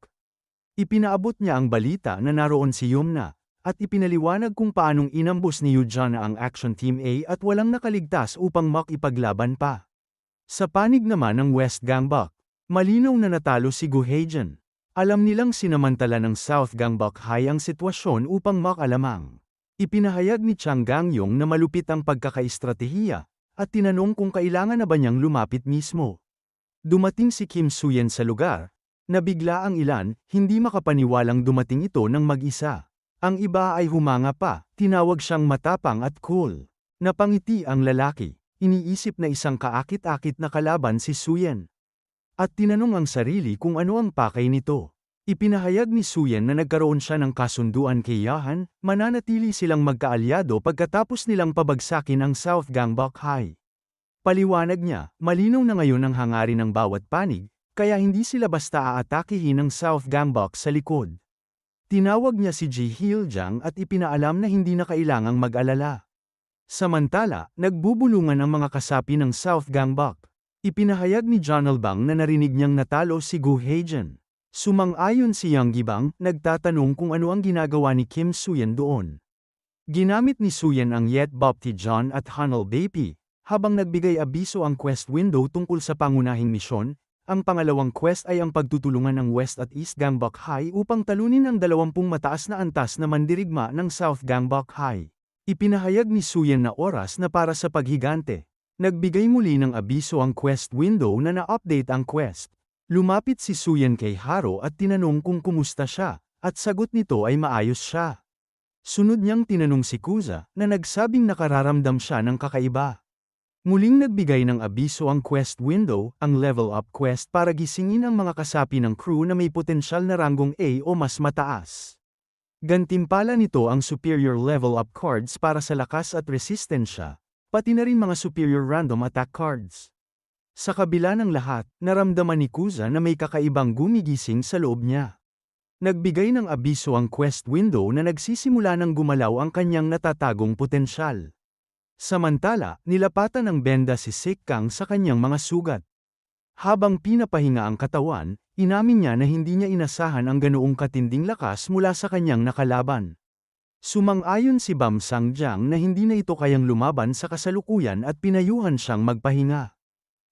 [SPEAKER 1] Ipinaabot niya ang balita na naroon si Yumna, at ipinaliwanag kung paanong inambus ni Yujana ang action team A at walang nakaligtas upang makipaglaban pa. Sa panig naman ng West Gangbok, malinaw na natalo si Gu Heijan. Alam nilang sinamantala ng South Gangbok High ang sitwasyon upang makalamang. Ipinahayag ni Chang Gangyong na malupit ang pagkakaistratehiya, at tinanong kung kailangan na ba niyang lumapit mismo. Dumating si Kim Soo-yeon sa lugar, nabigla ang ilan, hindi makapaniwalang dumating ito ng mag-isa. Ang iba ay humanga pa, tinawag siyang matapang at cool. Napangiti ang lalaki. Iniisip na isang kaakit-akit na kalaban si Soo-yeon. At tinanong ang sarili kung ano ang pakay nito. Ipinahayag ni Soo-yeon na nagkaroon siya ng kasunduan kay Yahan, mananatili silang magkaalyado pagkatapos nilang pabagsakin ang South Gangbok High. Paliwanag niya, malinaw na ngayon ang hangarin ng bawat panig, kaya hindi sila basta aatakihin ng South Gangbok sa likod. Tinawag niya si Ji Hyeljang at ipinaalam na hindi na kailangang mag-alala. Samantala, nagbubulungan ang mga kasapi ng South Gangbok. Ipinahayag ni Jonal Bang na narinig niyang natalo si Gu Heijan. Sumang-ayon si Yang Gibang, nagtatanong kung ano ang ginagawa ni Kim Soo-yeon doon. Ginamit ni Soo-yeon ang Yet Bopti John at Hanol Bapi, habang nagbigay abiso ang quest window tungkol sa pangunahing misyon. Ang pangalawang quest ay ang pagtutulungan ng West at East Gangbok High upang talunin ang 20 mataas na antas na mandirigma ng South Gangbok High. Ipinahayag ni Soo-yeon na oras na para sa paghigante. Nagbigay muli ng abiso ang quest window na na-update ang quest. Lumapit si Soo-yeon kay Haro at tinanong kung kumusta siya, at sagot nito ay maayos siya. Sunod niyang tinanong si Kuza, na nagsabing nakararamdam siya ng kakaiba. Muling nagbigay ng abiso ang quest window, ang level up quest para gisingin ang mga kasapi ng crew na may potensyal na ranggong A o mas mataas. Gantimpala nito ang superior level up cards para sa lakas at resistensya, pati na rin mga superior random attack cards. Sa kabila ng lahat, naramdaman ni Kuza na may kakaibang gumigising sa loob niya. Nagbigay ng abiso ang quest window na nagsisimula ng gumalaw ang kanyang natatagong potensyal. Samantala, nilapatan ng benda si Sikkang sa kanyang mga sugat. Habang pinapahinga ang katawan, inamin niya na hindi niya inasahan ang ganoong katinding lakas mula sa kanyang nakalaban. Sumang-ayon si Bam Sangjang na hindi na ito kayang lumaban sa kasalukuyan at pinayuhan siyang magpahinga.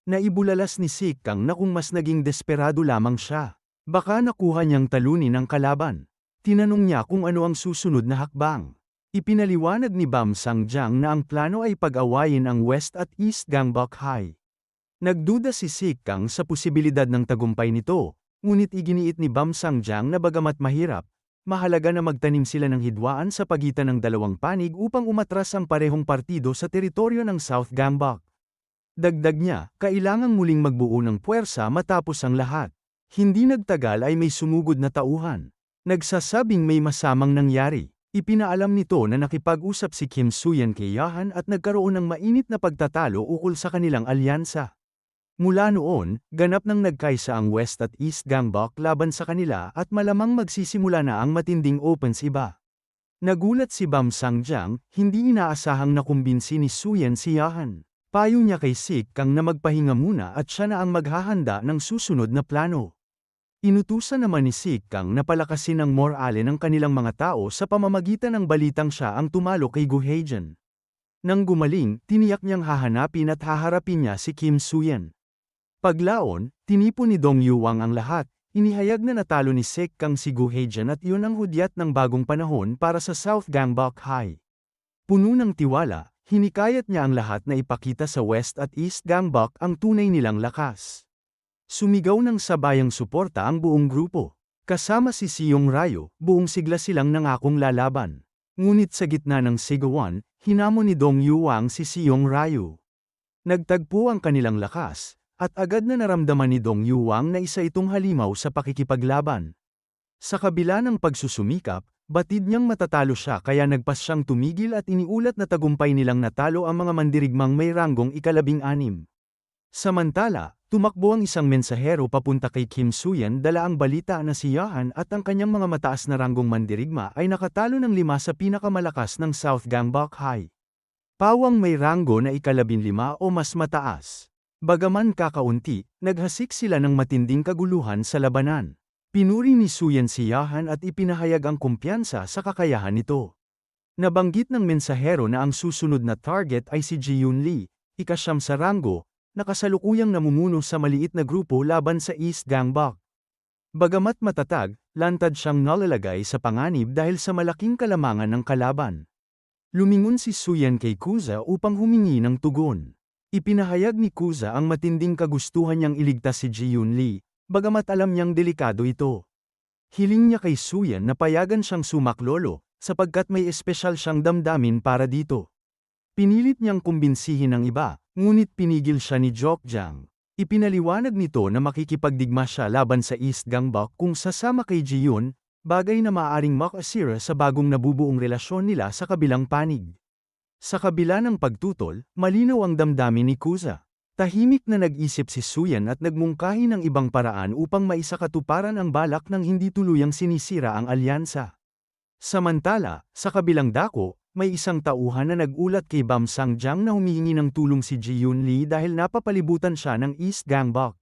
[SPEAKER 1] Naibulalas ni Sikkang na kung mas naging desperado lamang siya, baka nakuha niyang talunin ang kalaban. Tinanong niya kung ano ang susunod na hakbang. Ipinaliwanag ni Bam Sangjang na ang plano ay pag-awayin ang West at East Gangbok High. Nagduda si Sikkang sa posibilidad ng tagumpay nito, ngunit iginiit ni Bam Sangjang na bagamat mahirap, mahalaga na magtanim sila ng hidwaan sa pagitan ng dalawang panig upang umatras ang parehong partido sa teritoryo ng South Gangbok. Dagdag niya, kailangang muling magbuo ng puwersa matapos ang lahat. Hindi nagtagal ay may sumugod na tauhan. Nagsasabing may masamang nangyari. Ipinaalam nito na nakipag-usap si Kim Soo-yeon kay Yahan at nagkaroon ng mainit na pagtatalo ukol sa kanilang alyansa. Mula noon, ganap nang nagkaisa ang West at East Gangbok laban sa kanila at malamang magsisimula na ang matinding opens iba. Nagulat si Bam Sangjiang, hindi inaasahang nakumbinsi ni Suyan si Yahan. Payo niya kay Sik Kang na magpahinga muna at siya na ang maghahanda ng susunod na plano. Inutusan naman ni Sik Kang na palakasin ang morale ng kanilang mga tao sa pamamagitan ng balitang siya ang tumalo kay Gu Heijen. Nang gumaling, tiniyak niyang hahanapin at haharapin niya si Kim Suyan. Paglaon, tinipon ni Dong Yuwang ang lahat, inihayag na natalo ni Sik Kang si Gu Heijen at yun ang hudyat ng bagong panahon para sa South Gangbok High. Puno ng tiwala, hinikayat niya ang lahat na ipakita sa West at East Gangbok ang tunay nilang lakas. Sumigaw ng sabayang suporta ang buong grupo. Kasama si Siyong Ryu, buong sigla silang nangakong lalaban. Ngunit sa gitna ng sigawan, hinamon ni Dong Yuwang si Siyong Ryu. Nagtagpo ang kanilang lakas, at agad na naramdaman ni Dong Yuwang na isa itong halimaw sa pakikipaglaban. Sa kabila ng pagsusumikap, batid niyang matatalo siya kaya nagpas siyang tumigil at iniulat na tagumpay nilang natalo ang mga mandirigmang may ranggong ika-16. Samantala, tumakbo ang isang mensahero papunta kay Kim Suyan dala ang balita na si Yahan at ang kanyang mga mataas na ranggong mandirigma ay nakatalo ng 5 sa pinakamalakas ng South Gangbok High. Pawang may ranggo na ika-15 o mas mataas. Bagaman kakaunti, naghasik sila ng matinding kaguluhan sa labanan. Pinuri ni Suyan si Yahan at ipinahayag ang kumpiyansa sa kakayahan nito. Nabanggit ng mensahero na ang susunod na target ay si Ji-Yun Lee, ika-9 sa ranggo, na kasalukuyang namumuno sa maliit na grupo laban sa East Gangbok. Bagamat matatag, lantad siyang nalalagay sa panganib dahil sa malaking kalamangan ng kalaban. Lumingon si Suyan kay Kuza upang humingi ng tugon. Ipinahayag ni Kuza ang matinding kagustuhan niyang iligtas si Ji-Yun Lee, bagamat alam niyang delikado ito. Hiling niya kay Suyan na payagan siyang sumaklolo, sapagkat may espesyal siyang damdamin para dito. Pinilit niyang kumbinsihin ang iba, ngunit pinigil siya ni Jokjang. Ipinaliwanag nito na makikipagdigma siya laban sa East Gangbok kung sasama kay Ji-Yun, bagay na maaaring makasira sa bagong nabubuong relasyon nila sa kabilang panig. Sa kabila ng pagtutol, malinaw ang damdamin ni Kuza. Tahimik na nag-isip si Suyan at nagmungkahi ng ibang paraan upang maisakatuparan ang balak ng hindi tuluyang sinisira ang alyansa. Samantala, sa kabilang dako, may isang tauhan na nagulat kay Bam Sangjiang na humihingi ng tulong si Ji-Yun Lee dahil napapalibutan siya ng East Gangbok.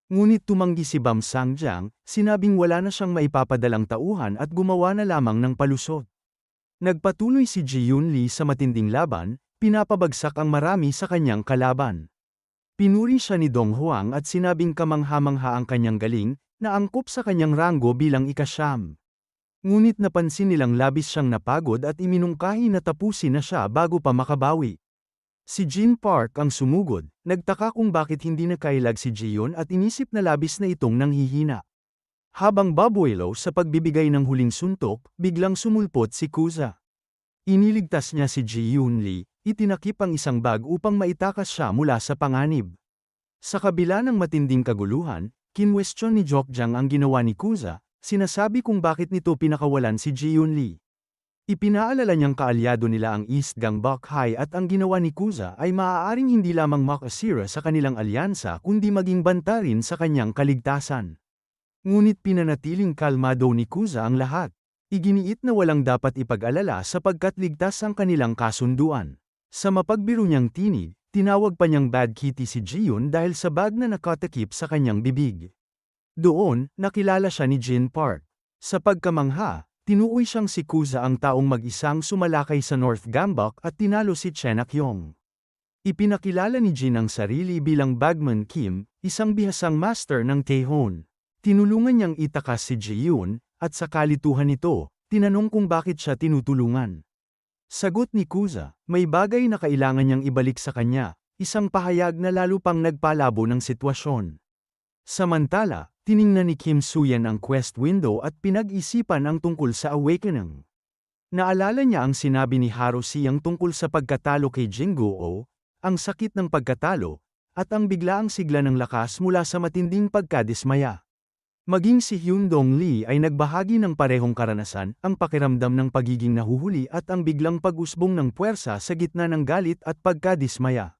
[SPEAKER 1] Ngunit tumanggi si Bam Sangjiang, sinabing wala na siyang maipapadalang tauhan at gumawa na lamang ng palusot. Nagpatuloy si Ji-Yun Lee sa matinding laban, pinapabagsak ang marami sa kanyang kalaban. Pinuri siya ni Dong Huang at sinabing kamangha-mangha ang kanyang galing, na angkop sa kanyang ranggo bilang ika-9. Ngunit napansin nilang labis siyang napagod at iminungkahi na tapusin na siya bago pa makabawi. Si Jin Park ang sumugod, nagtaka kung bakit hindi nakailag si Ji-Yun at inisip na labis na itong nanghihina. Habang babuelo sa pagbibigay ng huling suntok, biglang sumulpot si Kuza. Iniligtas niya si Ji-Yun Lee, itinakip ang isang bag upang maitakas siya mula sa panganib. Sa kabila ng matinding kaguluhan, kinwestiyon ni Jokjang ang ginawa ni Kuza. Sinasabi kung bakit nito pinakawalan si Ji-Yun Lee. Ipinaalala niyang kaalyado nila ang East Gangbok High at ang ginawa ni Kuza ay maaaring hindi lamang makasira sa kanilang alyansa kundi maging banta rin sa kanyang kaligtasan. Ngunit pinanatiling kalmado ni Kuza ang lahat. Iginiit na walang dapat ipag-alala sapagkat ligtas ang kanilang kasunduan. Sa mapagbiro niyang tinig, tinawag pa niyang bad kitty si Ji-Yun dahil sa bag na nakatakip sa kanyang bibig. Doon, nakilala siya ni Jin Park. Sa pagkamangha, tinuoy siyang si Kuza ang taong mag-isang sumalakay sa North Gangbok at tinalo si Chen Akyong. Ipinakilala ni Jin ang sarili bilang Bagman Kim, isang bihasang master ng Taehon. Tinulungan niyang itakas si Ji-Yun, at sa kalituhan nito, tinanong kung bakit siya tinutulungan. Sagot ni Kuza, may bagay na kailangan niyang ibalik sa kanya, isang pahayag na lalo pang nagpalabo ng sitwasyon. Samantala, tiningnan ni Kim Suyan ang quest window at pinag-isipan ang tungkol sa awakening. Naalala niya ang sinabi ni Haro Siyang tungkol sa pagkatalo kay Jingguo, ang sakit ng pagkatalo, at ang biglaang sigla ng lakas mula sa matinding pagkadismaya. Maging si Hyundong Lee ay nagbahagi ng parehong karanasan, ang pakiramdam ng pagiging nahuhuli at ang biglang pag-usbong ng puwersa sa gitna ng galit at pagkadismaya.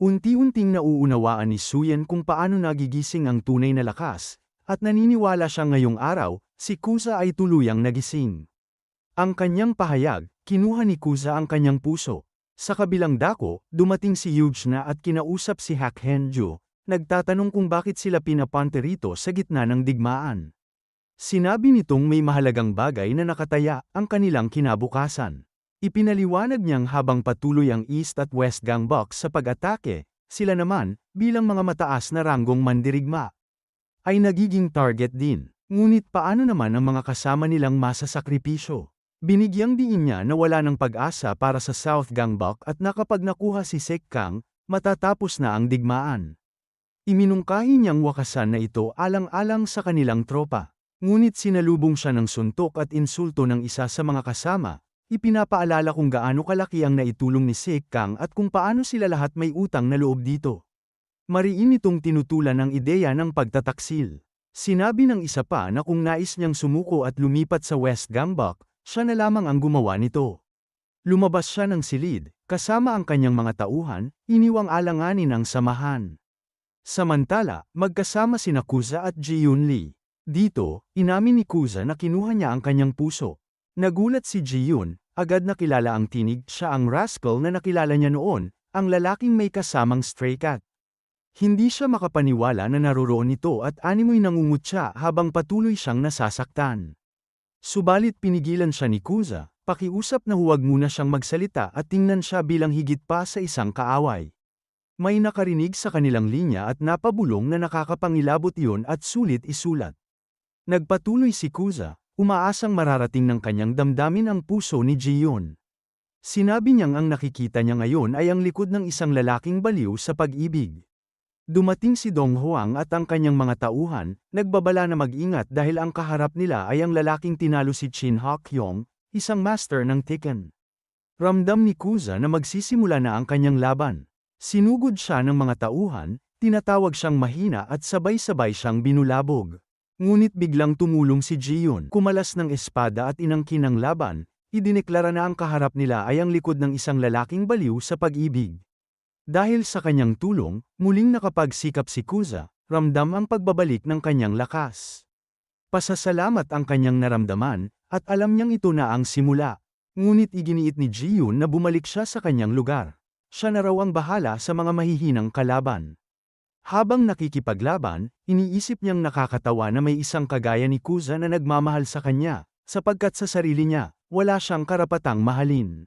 [SPEAKER 1] Unti-unting nauunawaan ni Suyan kung paano nagigising ang tunay na lakas, at naniniwala siya ngayong araw, si Kuza ay tuluyang nagising. Ang kanyang pahayag, kinuha ni Kuza ang kanyang puso. Sa kabilang dako, dumating si Yujna at kinausap si Hakhenju, nagtatanong kung bakit sila pinapunta rito sa gitna ng digmaan. Sinabi nitong may mahalagang bagay na nakataya, ang kanilang kinabukasan. Ipinaliwanag niyang habang patuloy ang East at West Gangbok sa pag-atake, sila naman, bilang mga mataas na ranggong mandirigma, ay nagiging target din. Ngunit paano naman ang mga kasama nilang masasakripisyo? Binigyang diin niya na wala ng pag-asa para sa South Gangbok at na kapag nakuha si Sekkang, matatapos na ang digmaan. Iminungkahi niyang wakasan na ito alang-alang sa kanilang tropa. Ngunit sinalubong siya ng suntok at insulto ng isa sa mga kasama, ipinapaalala kung gaano kalaki ang naitulong ni Sekkang at kung paano sila lahat may utang na loob dito. Mariin itong tinutulan ang ideya ng pagtataksil. Sinabi ng isa pa na kung nais niyang sumuko at lumipat sa West Gangbok, siya na lamang ang gumawa nito. Lumabas siya ng silid, kasama ang kanyang mga tauhan, iniwang alanganin ang samahan. Samantala, magkasama sina Kuza at Ji-Yun Lee. Dito, inamin ni Kuza na kinuha niya ang kanyang puso. Nagulat si Ji-Yun, agad nakilala ang tinig, siya ang rascal na nakilala niya noon, ang lalaking may kasamang stray cat. Hindi siya makapaniwala na naroroon ito at animoy nangungutya habang patuloy siyang nasasaktan. Subalit pinigilan siya ni Kuza, pakiusap na huwag muna siyang magsalita at tingnan siya bilang higit pa sa isang kaaway. May nakarinig sa kanilang linya at napabulong na nakakapangilabot iyon at sulit isulat. Nagpatuloy si Kuza, umaasang mararating ng kanyang damdamin ang puso ni Ji-Yun. Sinabi niyang ang nakikita niya ngayon ay ang likod ng isang lalaking baliw sa pag-ibig. Dumating si Dong Huang at ang kanyang mga tauhan, nagbabala na mag-ingat dahil ang kaharap nila ay ang lalaking tinalo si Chin Hak-yong, isang master ng Tekken. Ramdam ni Kuza na magsisimula na ang kanyang laban. Sinugod siya ng mga tauhan, tinatawag siyang mahina at sabay-sabay siyang binulabog. Ngunit biglang tumulong si Ji-Yun, kumalas ng espada at inangkin ang laban, idineklara na ang kaharap nila ay ang likod ng isang lalaking baliw sa pag-ibig. Dahil sa kanyang tulong, muling nakapagsikap si Kuza, ramdam ang pagbabalik ng kanyang lakas. Pasasalamat ang kanyang naramdaman, at alam niyang ito na ang simula. Ngunit iginiit ni Ji-Yun na bumalik siya sa kanyang lugar. Siya na raw ang bahala sa mga mahihinang kalaban. Habang nakikipaglaban, iniisip niyang nakakatawa na may isang kagaya ni Kuza na nagmamahal sa kanya, sapagkat sa sarili niya, wala siyang karapatang mahalin.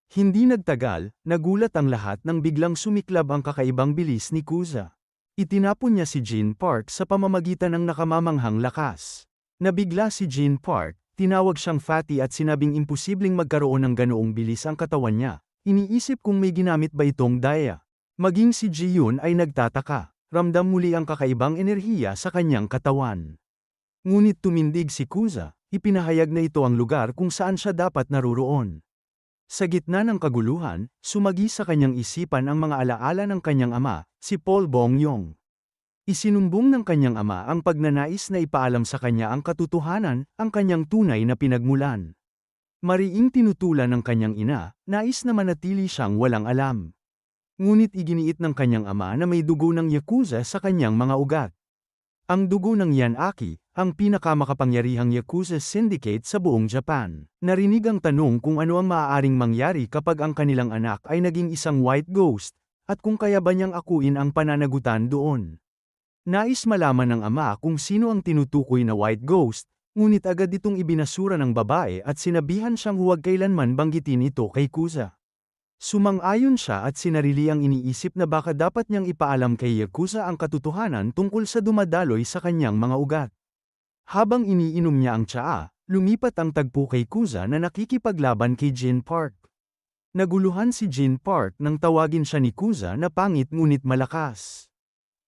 [SPEAKER 1] Hindi nagtagal, nagulat ang lahat nang biglang sumiklab ang kakaibang bilis ni Kuza. Itinapon niya si Jin Park sa pamamagitan ng nakamamanghang lakas. Nabigla si Jin Park, tinawag siyang fatty at sinabing imposibleng magkaroon ng ganoong bilis ang katawan niya. Iniisip kung may ginamit ba itong daya. Maging si Ji-Yun ay nagtataka, ramdam muli ang kakaibang enerhiya sa kanyang katawan. Ngunit tumindig si Kuza, ipinahayag na ito ang lugar kung saan siya dapat naruroon. Sa gitna ng kaguluhan, sumagi sa kanyang isipan ang mga alaala ng kanyang ama, si Paul Bong-yong. Isinumbong ng kanyang ama ang pagnanais na ipaalam sa kanya ang katotohanan, ang kanyang tunay na pinagmulan. Mariing tinutulan ng kanyang ina, nais na manatili siyang walang alam. Ngunit iginiit ng kanyang ama na may dugo ng Yakuza sa kanyang mga ugat. Ang dugo ng Yanaki, ang pinakamakapangyarihang Yakuza Syndicate sa buong Japan. Narinig ang tanong kung ano ang maaaring mangyari kapag ang kanilang anak ay naging isang white ghost, at kung kaya ba niyang akuin ang pananagutan doon. Nais malaman ng ama kung sino ang tinutukoy na white ghost, ngunit agad itong ibinasura ng babae at sinabihan siyang huwag kailanman banggitin ito kay Kuza. Sumang-ayon siya at sinarili ang iniisip na baka dapat niyang ipaalam kay Yakuza ang katotohanan tungkol sa dumadaloy sa kanyang mga ugat. Habang iniinom niya ang tsaa, lumipat ang tagpo kay Kuza na nakikipaglaban kay Jin Park. Naguluhan si Jin Park nang tawagin siya ni Kuza na pangit ngunit malakas.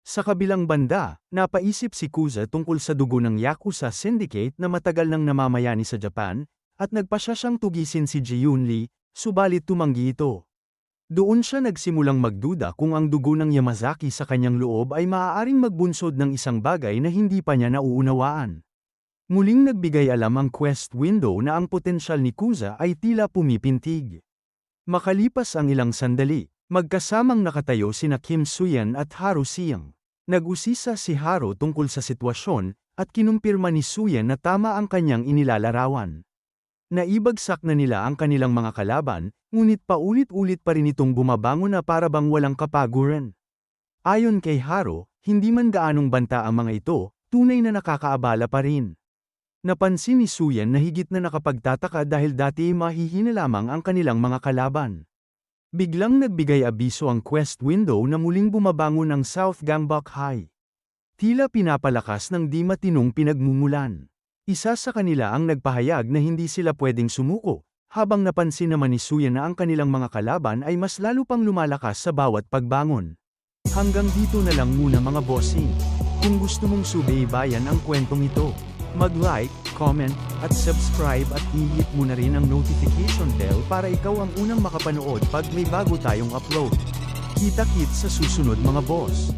[SPEAKER 1] Sa kabilang banda, napaisip si Kuza tungkol sa dugo ng Yakuza Syndicate na matagal nang namamayani sa Japan, at nagpasya siyang tugisin si Ji-Yun Lee, subalit tumanggi ito. Doon siya nagsimulang magduda kung ang dugo ng Yamazaki sa kanyang loob ay maaaring magbunsod ng isang bagay na hindi pa niya nauunawaan. Muling nagbigay alam ang quest window na ang potensyal ni Kuza ay tila pumipintig. Makalipas ang ilang sandali, magkasamang nakatayo sina Kim Suyan at Haru Siang. Nag-usisa si Haru tungkol sa sitwasyon, at kinumpirma ni Suyan na tama ang kanyang inilalarawan. Naibagsak na nila ang kanilang mga kalaban, ngunit paulit-ulit pa rin itong bumabangon na para bang walang kapaguran. Ayon kay Haro, hindi man gaanong banta ang mga ito, tunay na nakakaabala pa rin. Napansin ni Suyan na higit na nakapagtataka dahil dati mahihina lamang ang kanilang mga kalaban. Biglang nagbigay abiso ang quest window na muling bumabangon ang South Gangbok High. Tila pinapalakas ng di matinong pinagmumulan. Isa sa kanila ang nagpahayag na hindi sila pwedeng sumuko, habang napansin naman ni Suyan na ang kanilang mga kalaban ay mas lalo pang lumalakas sa bawat pagbangon. Hanggang dito na lang muna mga bossing. Kung gusto mong subaybayan ang kwentong ito, mag-like, comment, at subscribe at i-hit mo na rin ang notification bell para ikaw ang unang makapanood pag may bago tayong upload. Kita-kits sa susunod mga boss.